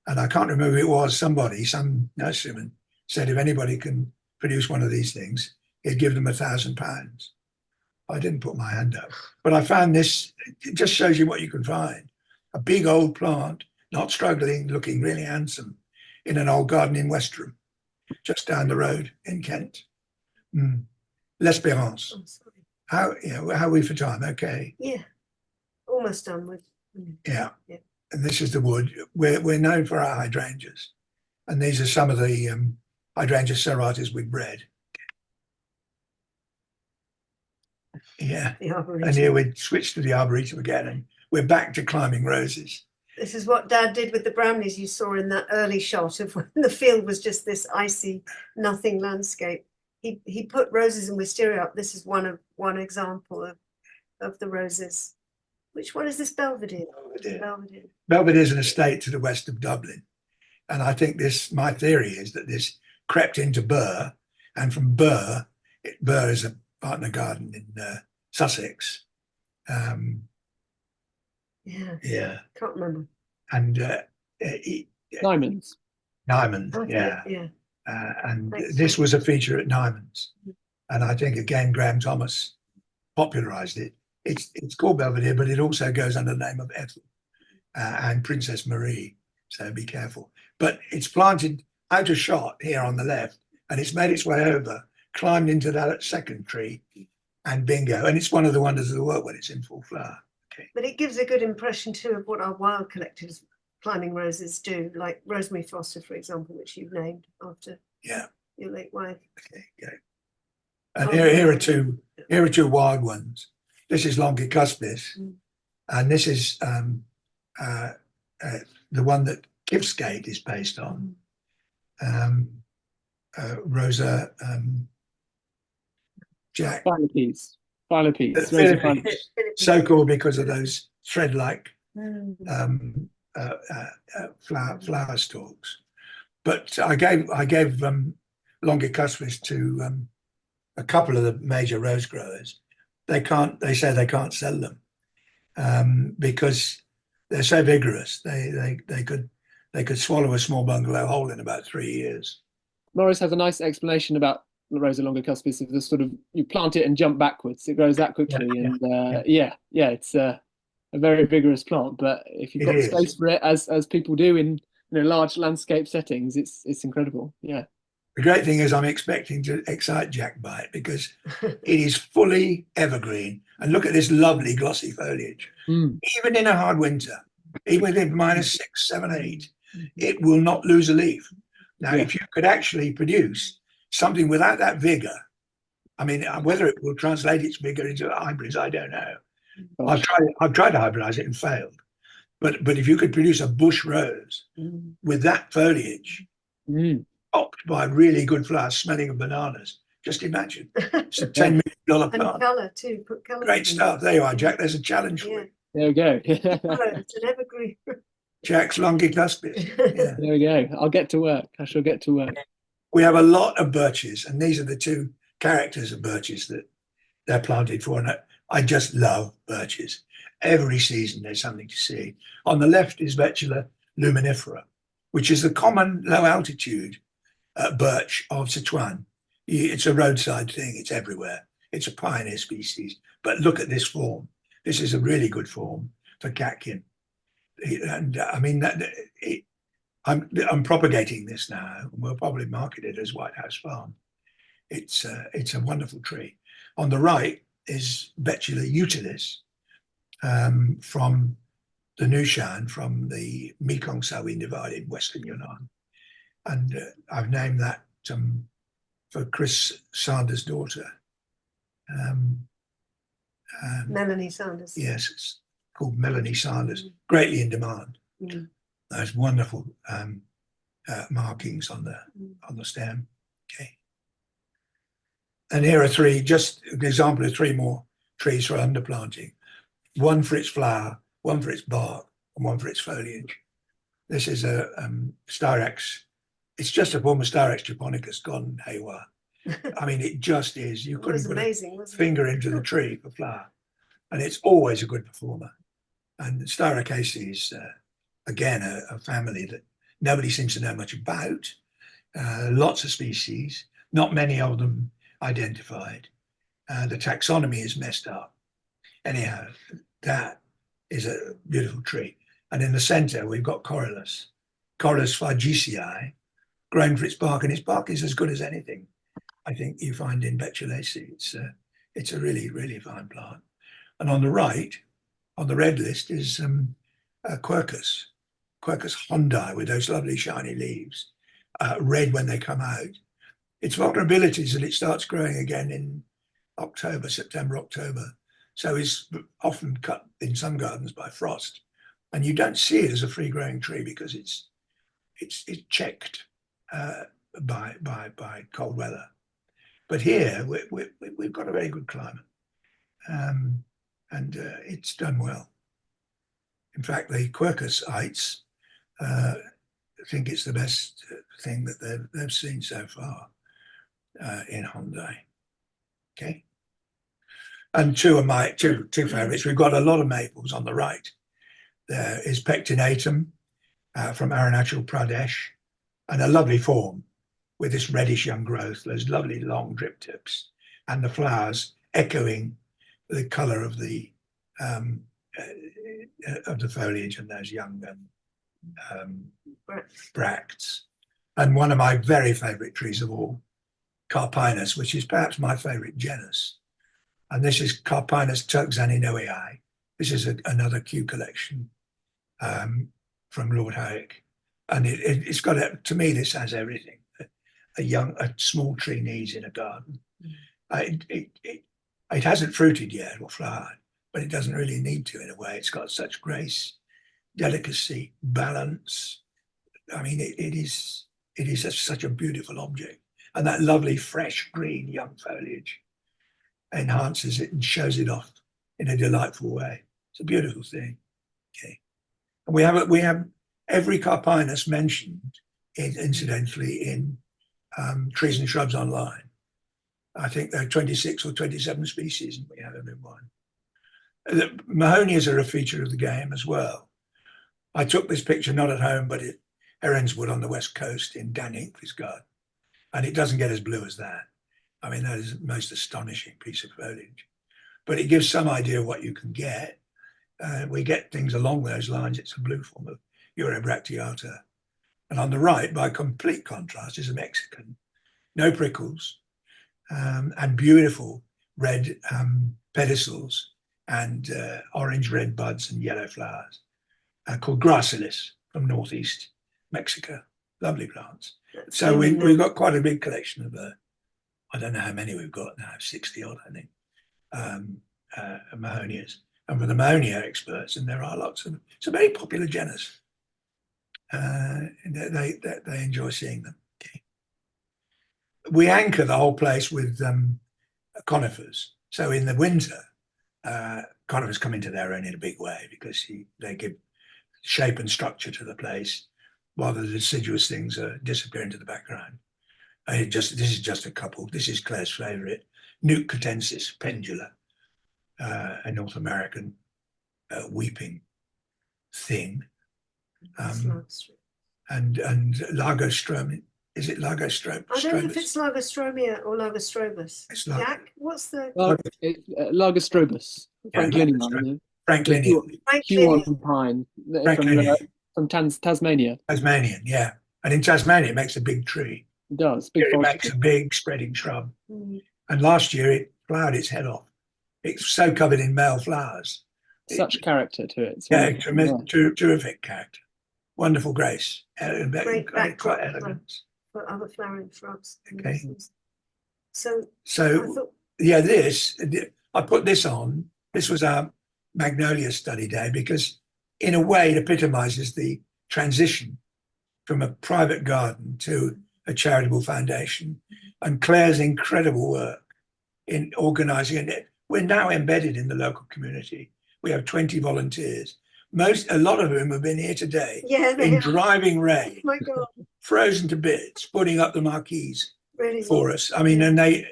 And I can't remember who it was, some nurseryman said if anybody can produce one of these things, he'd give them £1,000. I didn't put my hand up, but I found this. It just shows you what you can find. A big old plant, not struggling, looking really handsome, in an old garden in Westerham, just down the road in Kent. L'Espérance. How are we for time? Okay. Yeah, almost done with. Yeah. And this is the wood. We're known for our hydrangeas, and these are some of the hydrangea serratas we bred. Yeah. And here we switched to the arboretum again, and we're back to climbing roses. This is what Dad did with the Bramleys you saw in that early shot of when the field was just this icy, nothing landscape. He put roses and wisteria up. This is one example of the roses. Which one is this? Belvedere? Belvedere is an estate to the west of Dublin. And I think my theory is that this crept into Burr, and from Burr is a partner garden in Sussex. Yeah. Can't remember. And Nyman's. Nyman's, yeah. And Thanks. This was a feature at Nyman's. And I think, again, Graham Thomas popularised it. It's called Belvedere, but it also goes under the name of Ethel and Princess Marie. So be careful. But it's planted out of shot here on the left, and it's made its way over, climbed into that second tree, and bingo. And it's one of the wonders of the world when it's in full flower. But it gives a good impression too of what our wild collectors climbing roses do, like Rosemary Foster, for example, which you've named after your late wife. Okay. And here are two wild ones. This is Longicuspis, and this is the one that Kipsgate is based on. Rosa Jack. Philipes. So cool because of those thread-like flower stalks. But I gave Longicuspis to a couple of the major rose growers. They say they can't sell them because they're so vigorous. They could swallow a small bungalow whole in about 3 years. Maurice has a nice explanation about Rosa longicuspis of the sort of, you plant it and jump backwards. It grows that quickly, it's a very vigorous plant. But if you've got space for it, as people do in large landscape settings, it's incredible. Yeah. The great thing is I'm expecting to excite Jack by it because it is fully evergreen. And look at this lovely glossy foliage. Even in a hard winter, even with -6, 7, 8, it will not lose a leaf. Now, if you could actually produce something without that vigor, I mean, whether it will translate its vigor into hybrids, I don't know. I've tried to hybridize it and failed. But if you could produce a bush rose with that foliage, topped by really good flowers, smelling of bananas, just imagine. It's a $10 million plant. And colour too. Put colour. Great stuff. There you are, Jack. There's a challenge for you. There we go. It's an evergreen. Jack's Longicuspis. Yeah. There we go. I'll get to work. I shall get to work. We have a lot of birches, and these are the two characters of birches that they're planted for. And I just love birches. Every season there's something to see. On the left is Betula luminifera, which is the common low altitude birch of Sichuan. It's a roadside thing. It's everywhere. It's a pioneer species. But look at this form. This is a really good form for catkin. And I mean, I'm propagating this now, and we'll probably market it as White House Farm. It's a wonderful tree. On the right is Betula utilis from the Nushan, from the Mekong-Salween Divide in Western Yunnan. And I've named that for Chris Sanders' daughter. Melanie Sanders. Yes, it's called Melanie Sanders, greatly in demand. Those wonderful markings on the stem. Okay. And here are three, just an example of 3 more trees for underplanting. One for its flower, one for its bark, and one for its foliage. This is a Styrax. It's just a form of Styrax japonicus gone haywire. I mean, it just is. You couldn't put a finger into the tree for flower. And it's always a good performer. And Styracaceae is, again, a family that nobody seems to know much about. Lots of species, not many of them identified. The taxonomy is messed up. Anyhow, that is a beautiful tree. And in the center, we've got Corylus fargesii, grown for its bark, and its bark is as good as anything I think you find in Betulaceae. It's a really, really fine plant. And on the right, on the red list, is Quercus hondi, with those lovely shiny leaves, red when they come out. Its vulnerability is that it starts growing again in September, October. So it's often cut in some gardens by frost. And you don't see it as a free growing tree because it's checked by cold weather. But here we've got a very good climate, and it's done well. In fact, the Quercusites think it's the best thing that they've seen so far in Hyundai. Okay. And two of my two favorites. We've got a lot of maples on the right. There is Pectinatum from Arunachal Pradesh, and a lovely form with this reddish young growth, those lovely long drip tips, and the flowers echoing the colour of the foliage and those young bracts. And one of my very favourite trees of all, Carpinus, which is perhaps my favourite genus. And this is Carpinus turkzaninoii, This is another Kew collection from Lord Howick, and it's got to me this has everything a small tree needs in a garden. It hasn't fruited yet or flowered, but it doesn't really need to in a way. It's got such grace, delicacy, balance. I mean, it is such a beautiful object, and that lovely fresh green young foliage enhances it and shows it off in a delightful way. It's a beautiful thing. Okay, and we have every Carpinus mentioned incidentally in Trees and Shrubs Online. I think there are 26 or 27 species, and we have them in one. The mahonias are a feature of the game as well. I took this picture not at home, but at Heronswood on the west coast in Dan Hinckley's garden, and it doesn't get as blue as that. I mean, that is the most astonishing piece of foliage, but it gives some idea of what you can get. We get things along those lines. It's a blue form of Urobracteata. And on the right, by complete contrast, is a Mexican, no prickles, and beautiful red pedicels and orange-red buds and yellow flowers, called Gracilis from northeast Mexico. Lovely plants. So we've got quite a big collection of, I don't know how many we've got now, 60 odd, I think, mahonias. And for the mahonia experts, and there are lots of them, it's a very popular genus. They enjoy seeing them. Okay. We anchor the whole place with conifers. So in the winter, conifers come into their own in a big way because they give shape and structure to the place, while the deciduous things disappear into the background. This is just a couple. This is Clare's favourite, Nuke catensis pendula, a North American weeping thing. And Lagostrom, is it Lagostrom? I don't know if it's Lagostromia or Lagostrobus. It's Jack, what's the Lagostrobus? Franklinian. Huon pine from Tasmania. Tasmanian, yeah. And in Tasmania, it makes a big tree. It does. It makes a big spreading shrub. And last year, it flowered its head off. It's so covered in male flowers. Such character to it. Terrific character. Wonderful grace. Great quite elegant. For other flowering shrubs. Okay. So yeah, I put this on. This was our magnolia study day because in a way it epitomizes the transition from a private garden to a charitable foundation, and Clare's incredible work in organizing it. We're now embedded in the local community. We have 20 volunteers, a lot of whom have been here today in driving rain, my God, frozen to bits, putting up the marquees really for us. I mean, and I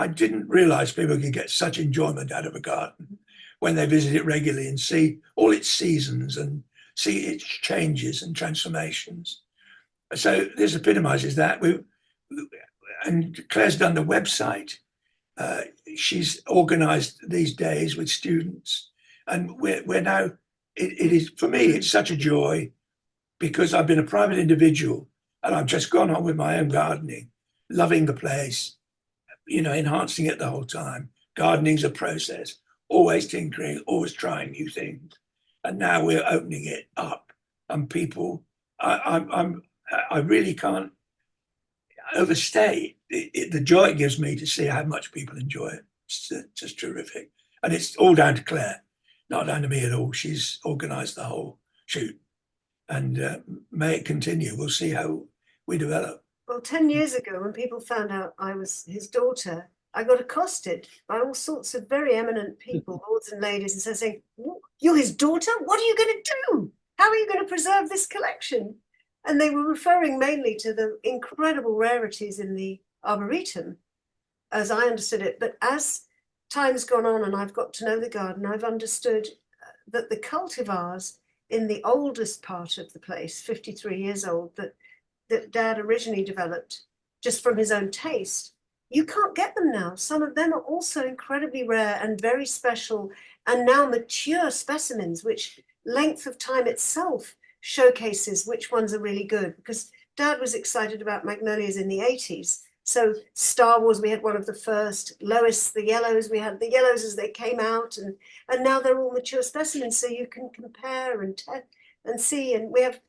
didn't realize people could get such enjoyment out of a garden when they visit it regularly and see all its seasons and see its changes and transformations. So this epitomizes that. And Clare's done the website. She's organized these days with students, and we're now, it is, for me, it's such a joy because I've been a private individual and I've just gone on with my own gardening, loving the place, enhancing it the whole time. Gardening's a process, always tinkering, always trying new things. And now we're opening it up, and people, I really can't overstate the joy it gives me to see how much people enjoy it. It's just terrific. And it's all down to Clare, not down to me at all. She's organised the whole shoot. And may it continue. We'll see how we develop. Well, 10 years ago, when people found out I was his daughter, I got accosted by all sorts of very eminent people, lords and ladies, and saying, "You're his daughter? What are you going to do? How are you going to preserve this collection?" And they were referring mainly to the incredible rarities in the arboretum, as I understood it. But as time's gone on and I've got to know the garden, I've understood that the cultivars in the oldest part of the place, 53 years old, that Dad originally developed just from his own taste, you can't get them now. Some of them are also incredibly rare and very special, and now mature specimens, which length of time itself showcases which ones are really good, because Dad was excited about magnolias in the 80s, So Star Wars, we had one of the first. Lois, the yellows, we had the yellows as they came out, and now they're all mature specimens, so you can compare and see. And we have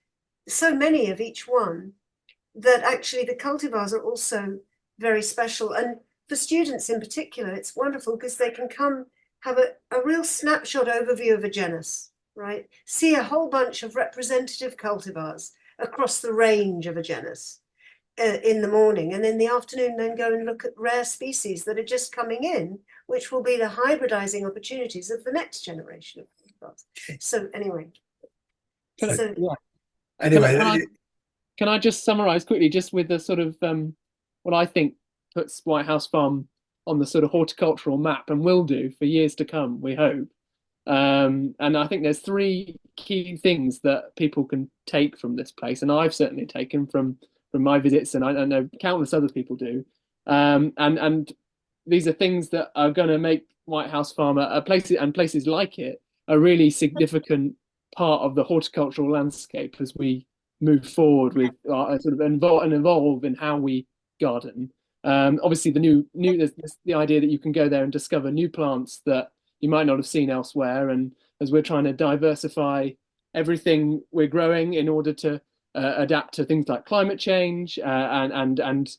so many of each one that actually the cultivars are also very special. And for students in particular, it's wonderful because they can come have a real snapshot overview of a genus, right? See a whole bunch of representative cultivars across the range of a genus in the morning, and in the afternoon then go and look at rare species that are just coming in, which will be the hybridizing opportunities of the next generation of cultivars. So anyway. Can I just summarize quickly, just with the sort of what I think puts White House Farm on the sort of horticultural map, and will do for years to come, we hope. And I think there's three key things that people can take from this place, and I've certainly taken from my visits, and I know countless other people do. And these are things that are going to make White House Farm a place, and places like it, a really significant part of the horticultural landscape as we move forward with sort of evolve in how we garden. Obviously, there's the idea that you can go there and discover new plants that you might not have seen elsewhere. And as we're trying to diversify everything we're growing in order to adapt to things like climate change, and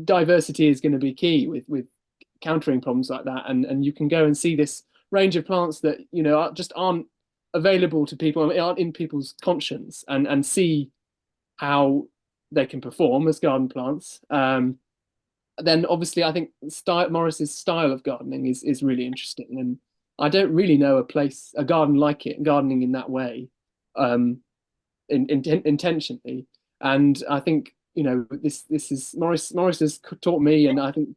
diversity is going to be key with countering problems like that. And you can go and see this range of plants that just aren't available to people, aren't in people's conscience, and see how they can perform as garden plants. Then obviously I think Maurice's style of gardening is really interesting, and I don't really know a garden like it, gardening in that way, intentionally. And I think this is Maurice has taught me, and I think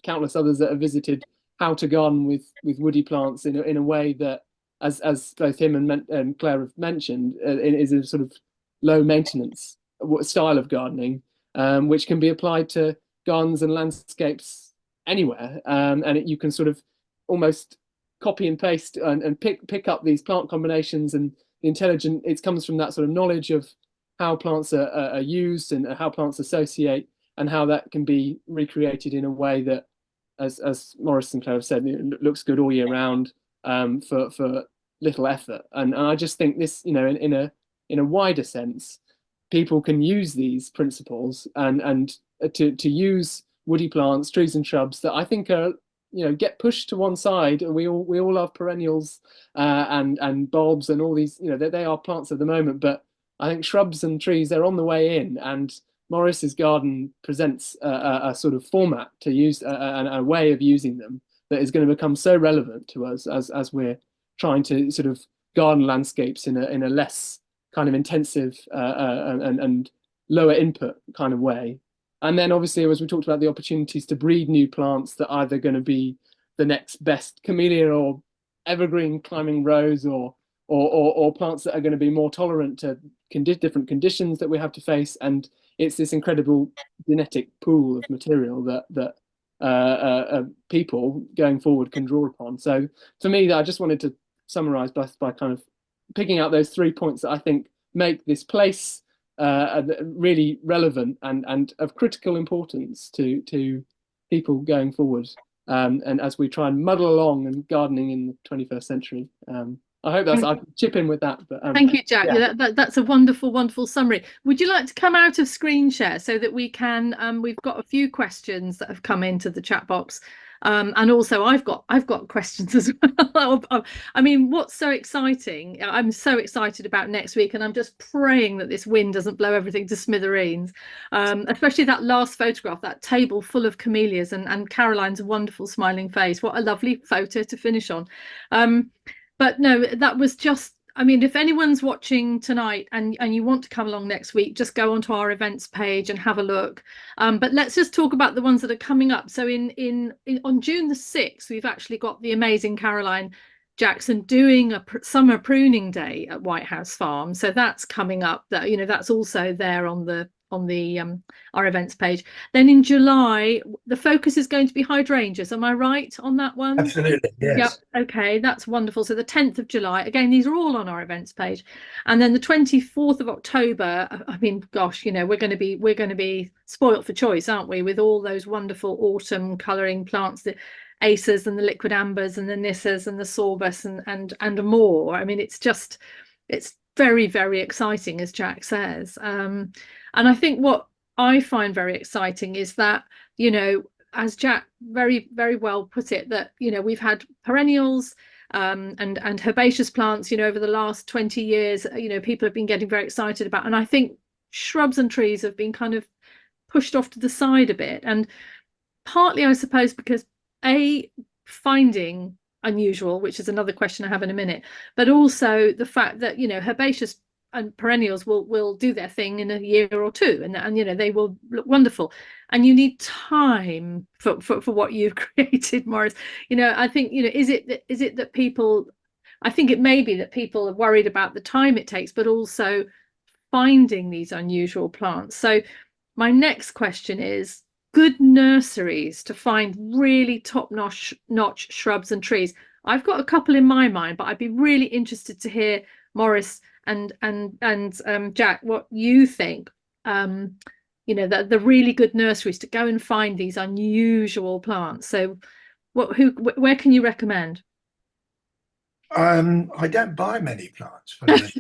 countless others that have visited, how to garden with woody plants in a way that, as both him and Clare have mentioned, is a sort of low maintenance style of gardening, which can be applied to gardens and landscapes anywhere, and you can sort of almost copy and paste and pick up these plant combinations, and it comes from that sort of knowledge of how plants are used and how plants associate, and how that can be recreated in a way that, as Maurice and Clare have said, looks good all year round, for little effort. And I just think this, in a wider sense, people can use these principles and to use woody plants, trees and shrubs that I think are get pushed to one side. We all love perennials and bulbs and all these, they are plants at the moment, but I think shrubs and trees, they're on the way in, and Maurice's garden presents a sort of format to use, a way of using them that is going to become so relevant to us as we're trying to sort of garden landscapes in a less kind of intensive and lower input kind of way. And then obviously, as we talked about, the opportunities to breed new plants that are either going to be the next best camellia or evergreen climbing rose, or plants that are going to be more tolerant to different conditions that we have to face. And it's this incredible genetic pool of material that people going forward can draw upon. So for me, I just wanted to summarize by kind of picking out those 3 points that I think make this place really relevant and of critical importance to people going forward, and as we try and muddle along and gardening in the 21st century. I hope I can chip in with that. But thank you, Jack. Yeah. That's a wonderful summary. Would you like to come out of screen share so that we can? We've got a few questions that have come into the chat box, and also I've got questions as well. I mean, what's so exciting? I'm so excited about next week, and I'm just praying that this wind doesn't blow everything to smithereens. Especially that last photograph, that table full of camellias, and Caroline's wonderful smiling face. What a lovely photo to finish on. But no, that was just, I mean, if anyone's watching tonight and you want to come along next week, just go onto our events page and have a look. But let's just talk about the ones that are coming up. So on June the 6th, we've actually got the amazing Caroline Jackson doing a summer pruning day at White House Farm. So that's coming up. That that's also there on the our events page. Then in July, the focus is going to be hydrangeas. Am I right on that one? Absolutely, yes. Yep. Okay, that's wonderful. So the 10th of July, again, these are all on our events page, and then the 24th of October. I mean, gosh, you know, we're going to be spoilt for choice, aren't we? With all those wonderful autumn colouring plants, the acers and the liquid ambers and the nissas and the sorbus and more. I mean, it's very, very exciting, as Jack says. And I think what I find very exciting is that, you know, as Jack very, very well put it, that, you know, we've had perennials and herbaceous plants, you know, over the last 20 years, you know, people have been getting very excited about. And I think shrubs and trees have been kind of pushed off to the side a bit. And partly, I suppose, because finding unusual, which is another question I have in a minute, but also the fact that, you know, herbaceous and perennials will do their thing in a year or two, and you know, they will look wonderful, and you need time for what you've created, Maurice. You know, I think, you know, is it that people, I think it may be that people are worried about the time it takes, but also finding these unusual plants. So my next question is, good nurseries to find really top-notch shrubs and trees. I've got a couple in my mind, but I'd be really interested to hear, Maurice and Jack, what you think. You know, the really good nurseries to go and find these unusual plants. So, where can you recommend? I don't buy many plants. That's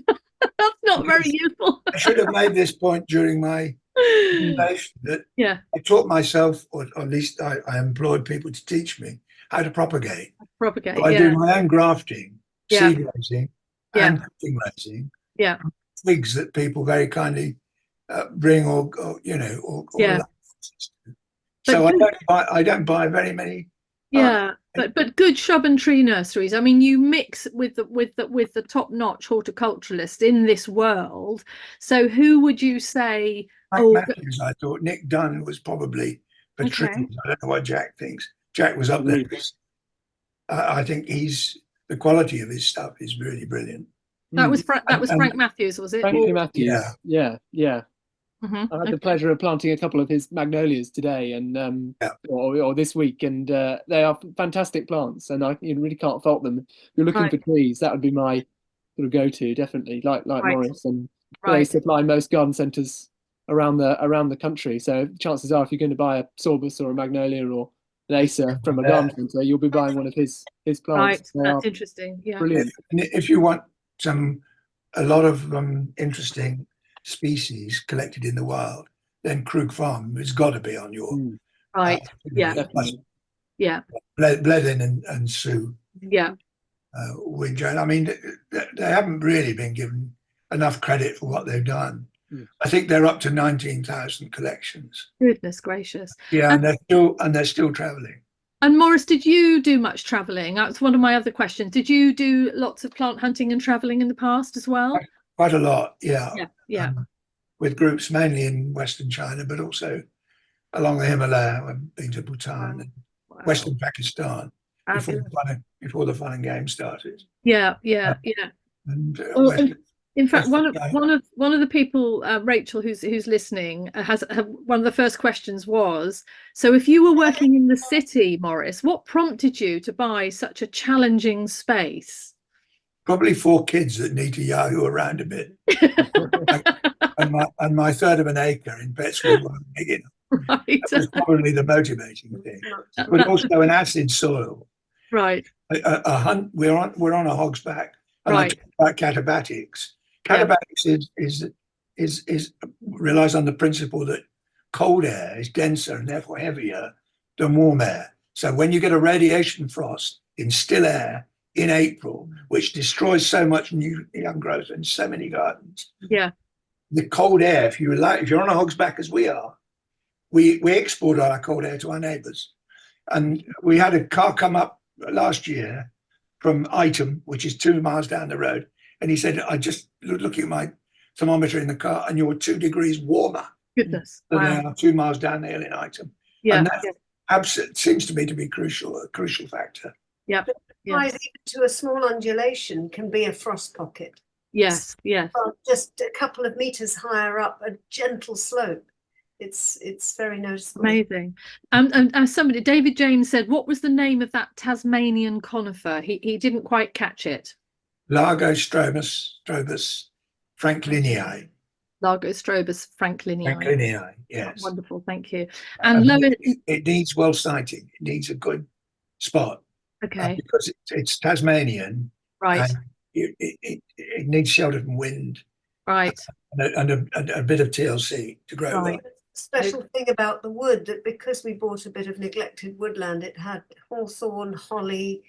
not very useful. I should have made this point during my presentation that I taught myself, or at least I employed people to teach me how to propagate. So I do my own grafting, seed raising, and cutting raising. Yeah. Twigs that people very kindly bring or you know, or so I don't buy very many. But good shrub and tree nurseries. I mean, you mix with the top-notch horticulturalist in this world. So who would you say? Matthews, I thought Nick Dunn was probably for trees. I don't know what Jack thinks. Jack was up there. I think the quality of his stuff is really brilliant. That was Frank Matthews, was it? Frank Matthews. Yeah. I had the pleasure of planting a couple of his magnolias today, and or this week, and they are fantastic plants, and you really can't fault them. If you're looking for trees, that would be my sort of go-to, definitely, like Maurice, and they supply most garden centres around the country. So chances are, if you're going to buy a sorbus or a magnolia or an acer from a garden centre, you'll be buying one of his plants. Right, that's interesting. Yeah, brilliant. If you want a lot of interesting species collected in the wild, then Krug Farm has got to be on your Bledin and Sue. Winter. I mean, they haven't really been given enough credit for what they've done. I think they're up to 19,000 collections. Goodness gracious! Yeah, and they're still travelling. And Maurice, did you do much travelling? That's one of my other questions. Did you do lots of plant hunting and travelling in the past as well? Quite a lot, yeah. With groups mainly in Western China, but also along the Himalaya. I've been to Bhutan and Western Pakistan before the fun and games started. And in fact, one of the people, Rachel, who's listening, has one of the first questions was: so if you were working in the city, Maurice, what prompted you to buy such a challenging space? Probably 4 kids that need to yahoo around a bit. and my third of an acre in Bettsville wasn't big enough. Right. That was probably the motivating thing. But also an acid soil. Right. We're on a hog's back. And I talk about catabatics. Catabatics is relies on the principle that cold air is denser and therefore heavier than warm air. So when you get a radiation frost in still air in April, which destroys so much new young growth in so many gardens. Yeah. The cold air, if you're on a hog's back as we are, we export our cold air to our neighbours. And we had a car come up last year from Item, which is 2 miles down the road. And he said, I just looking at my thermometer in the car and you're 2 degrees warmer than they are 2 miles down the hill in Item. Yeah. And that seems to me to be a crucial factor. Even to a small undulation can be a frost pocket. Yes, yes. Just a couple of meters higher up, a gentle slope. It's very noticeable. Amazing. And somebody, David James said, what was the name of that Tasmanian conifer? He didn't quite catch it. Largostrobus franklinii. Largostrobus franklinii. Franklinii, yes. Wonderful, thank you. And it needs well sighting. It needs a good spot. Okay. Because it's Tasmanian. Right. And it needs shelter from wind. Right. And a bit of TLC to grow Right. well. Special thing about the wood, that because we bought a bit of neglected woodland, it had hawthorn, holly,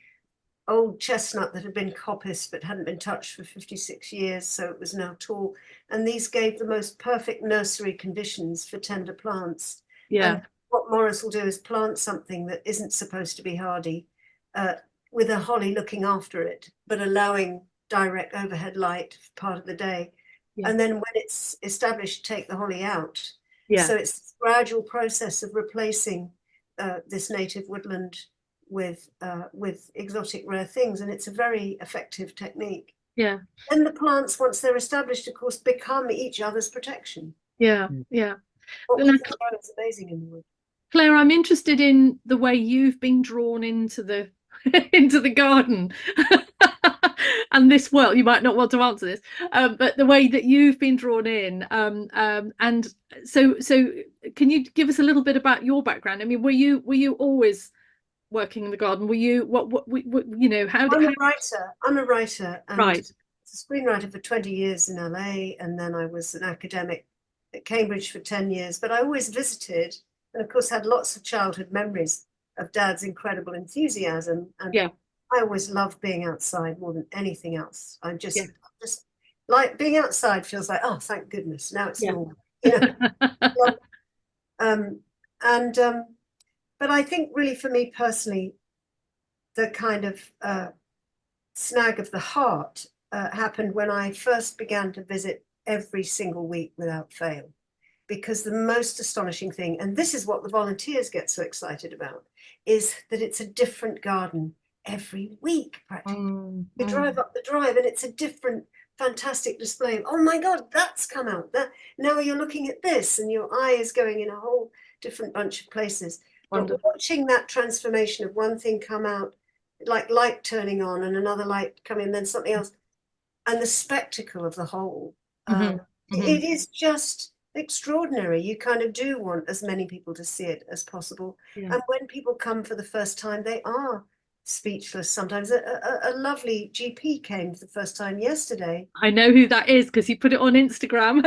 old chestnut that had been coppiced but hadn't been touched for 56 years, so it was now tall. And these gave the most perfect nursery conditions for tender plants. Yeah. And what Maurice will do is plant something that isn't supposed to be hardy, with a holly looking after it, but allowing direct overhead light for part of the day. Yeah. And then when it's established, take the holly out. Yeah. So it's a gradual process of replacing this native woodland with exotic rare things, and it's a very effective technique. Yeah. And the plants, once they're established, of course, become each other's protection. Yeah. Yeah. What we can grow is amazing in the wood. Claire, I'm interested in the way you've been drawn into the into the garden. And this, well, you might not want to answer this, but the way that you've been drawn in, and so can you give us a little bit about your background? I mean, were you always working in the garden? Were you what you know, how did I'm a writer and right. a screenwriter for 20 years in LA, and then I was an academic at Cambridge for 10 years, but I always visited, and of course had lots of childhood memories of Dad's incredible enthusiasm, and yeah. I always loved being outside more than anything else. I just like being outside, feels like, oh, thank goodness, now it's normal, you know. But I think really for me personally, the kind of snag of the heart happened when I first began to visit every single week without fail. Because the most astonishing thing, and this is what the volunteers get so excited about, is that it's a different garden every week practically. You drive up the drive and it's a different fantastic display of, oh my God, that's come out. That now you're looking at this and your eye is going in a whole different bunch of places. Wonderful. But watching that transformation of one thing come out, like light turning on and another light coming, then something else, and the spectacle of the whole, it is just extraordinary. You kind of do want as many people to see it as possible. Yeah. And when people come for the first time, they are speechless sometimes. A lovely GP came for the first time yesterday. I know who that is because he put it on Instagram.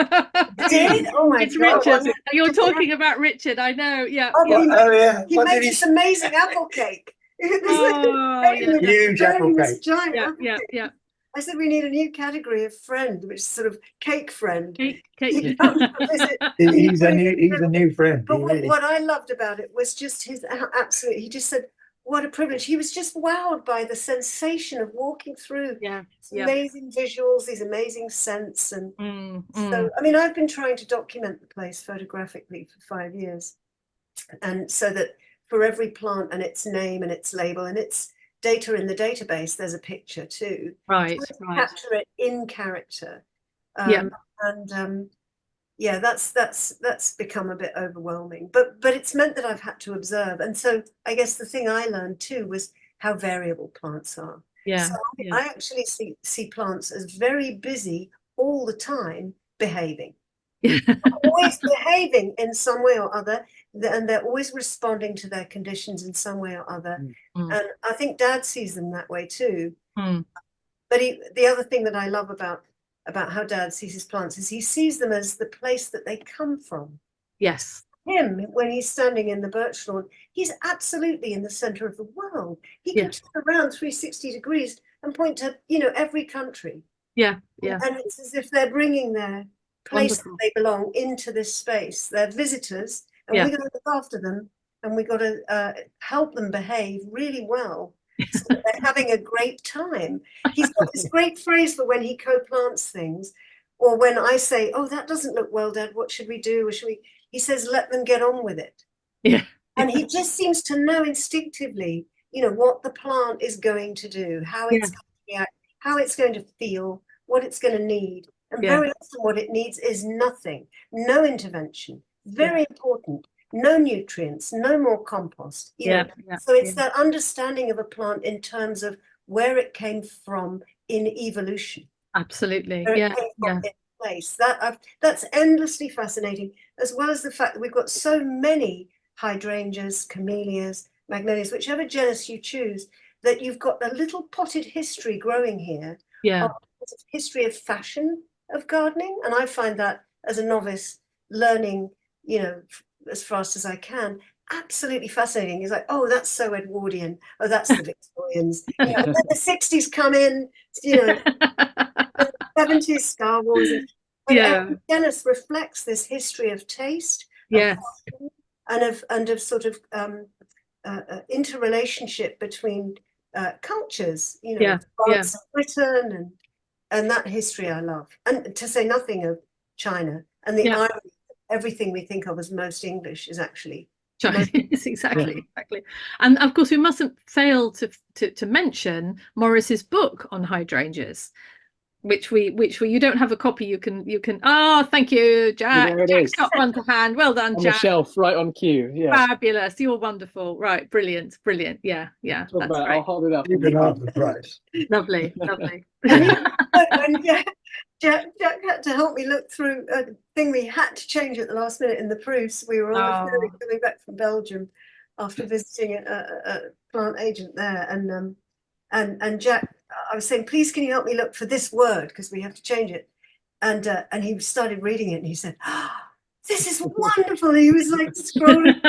Did? Oh my it's God. Richard. You're talking about Richard, I know. Yeah. Oh, yeah. He made this amazing apple cake. Huge apple cake. Giant yeah. I said we need a new category of friend, which is sort of cake friend. Cake. He's a new friend. But what I loved about it was just his absolute. He just said, "What a privilege!" He was just wowed by the sensation of walking through these amazing visuals, these amazing scents, and so. I mean, I've been trying to document the place photographically for 5 years, and so that for every plant and its name and its label and its data in the database, there's a picture too. Right. Capture it in character. That's become a bit overwhelming. But it's meant that I've had to observe. And so I guess the thing I learned too was how variable plants are. Yeah. So I actually see plants as very busy all the time behaving. Always behaving in some way or other, and they're always responding to their conditions in some way or other. And I think Dad sees them that way too. But the other thing that I love about how Dad sees his plants is he sees them as the place that they come from. Yes. Him, when he's standing in the birch lawn, he's absolutely in the center of the world. He can turn around 360 degrees and point to, every country. Yeah. And it's as if they're bringing their place that they belong into this space. They're visitors, and we've got to look after them, and we've got to help them behave really well so that they're having a great time. He's got this great phrase for when he co-plants things, or when I say, oh, that doesn't look well, Dad, what should we do? Or should we? He says, let them get on with it. Yeah. And he just seems to know instinctively, what the plant is going to do, how it's going to react, how it's going to feel, what it's going to need. And Yeah. very often what it needs is nothing, no intervention, very important, no nutrients, no more compost. You know. So it's that understanding of a plant in terms of where it came from in evolution. Absolutely. Where Yeah. it came from Yeah. in place. That's endlessly fascinating, as well as the fact that we've got so many hydrangeas, camellias, magnolias, whichever genus you choose, that you've got a little potted history growing here. Yeah. Of history of fashion of gardening, and I find that as a novice learning, you know, as fast as I can, absolutely fascinating. It's like, oh, that's so Edwardian. Oh, that's the Victorians. You know, and then the 60s come in, you know, the 70s Star Wars, and every genus reflects this history of taste, Yeah. and of sort of interrelationship between cultures, you know, France, Britain, and that history I love. And to say nothing of China and the irony of everything we think of as most English is actually Chinese. Exactly. And of course we mustn't fail to mention Maurice's book on hydrangeas, which we you don't have a copy, you can thank you, Jack. There it Jack's is. got one to hand. Well done, On Jack. the shelf, right on cue. Yeah. Fabulous. You're wonderful. Right, brilliant. Yeah. That's Talk about it. great. I'll hold it up. You can have the price. Lovely. and Jack had to help me look through a thing we had to change at the last minute in the proofs. We were on the ferry coming back from Belgium after visiting a plant agent there, and Jack, I was saying, please can you help me look for this word because we have to change it, and he started reading it and he said, this is wonderful. He was like scrolling.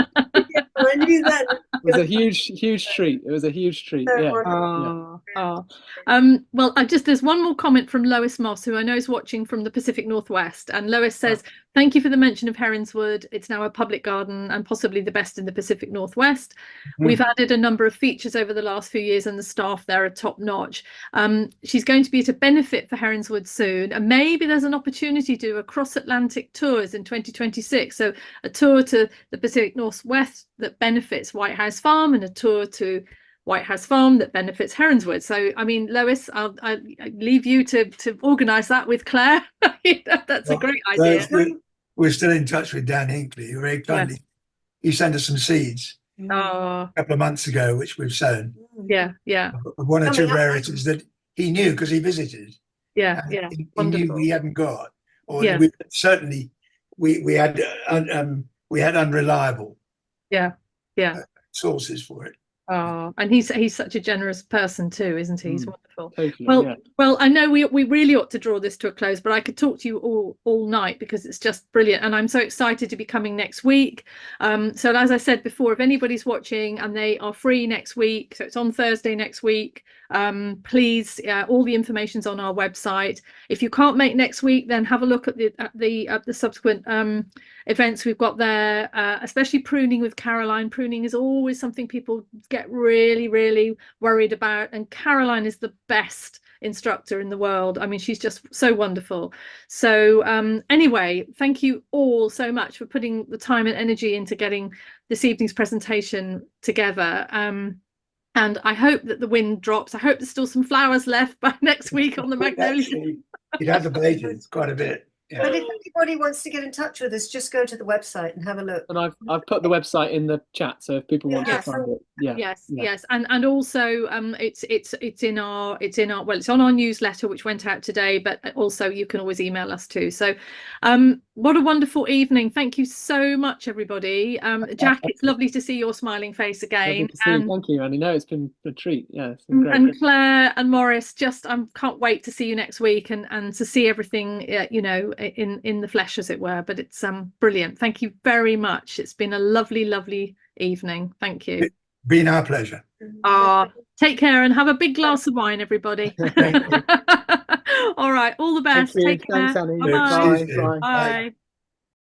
I knew that. It was a huge treat. It was a huge treat. Well, there's one more comment from Lois Moss, who I know is watching from the Pacific Northwest, and Lois says, thank you for the mention of Heronswood. It's now a public garden and possibly the best in the Pacific Northwest. We've added a number of features over the last few years and the staff there are top notch. She's going to be at a benefit for Heronswood soon, and maybe there's an opportunity to do a cross-Atlantic tours in 2026. So a tour to the Pacific Northwest that benefits White House Farm and a tour to White House Farm that benefits Heronswood. So, I mean, Lois, I'll leave you to organise that with Claire. That's a great idea. We're still in touch with Dan Hinckley, who very kindly he sent us some seeds a couple of months ago, which we've sown. One or two rarities that he knew because he visited. He knew we hadn't got, or we certainly we had unreliable sources for it. And he's such a generous person too, isn't he? He's wonderful. Totally, well, I know we really ought to draw this to a close, but I could talk to you all night because it's just brilliant, and I'm so excited to be coming next week. So as I said before, if anybody's watching and they are free next week, so it's on Thursday next week, please, all the information's on our website. If you can't make next week, then have a look at the subsequent events we've got there, especially pruning with Caroline. Pruning is always something people get really worried about, and Caroline is the best instructor in the world. I mean, she's just so wonderful. So anyway, thank you all so much for putting the time and energy into getting this evening's presentation together. And I hope that the wind drops. I hope there's still some flowers left by next week on the magnolia. It has abated quite a bit. Yeah. But if anybody wants to get in touch with us, just go to the website and have a look. And I've put the website in the chat, so if people want to find it, yes, and also it's on our newsletter which went out today, but also you can always email us too. So what a wonderful evening. Thank you so much, everybody. Jack, it's lovely to see your smiling face again. And thank you, Annie. No, it's been a treat. Yeah, it's been great. And Claire and Maurice, just can't wait to see you next week and to see everything in the flesh, as it were. But it's brilliant. Thank you very much. It's been a lovely evening. Thank you. It's been our pleasure. Take care and have a big glass of wine, everybody. All right, all the best. Take care. Thanks, Annie. Bye. Bye. Bye.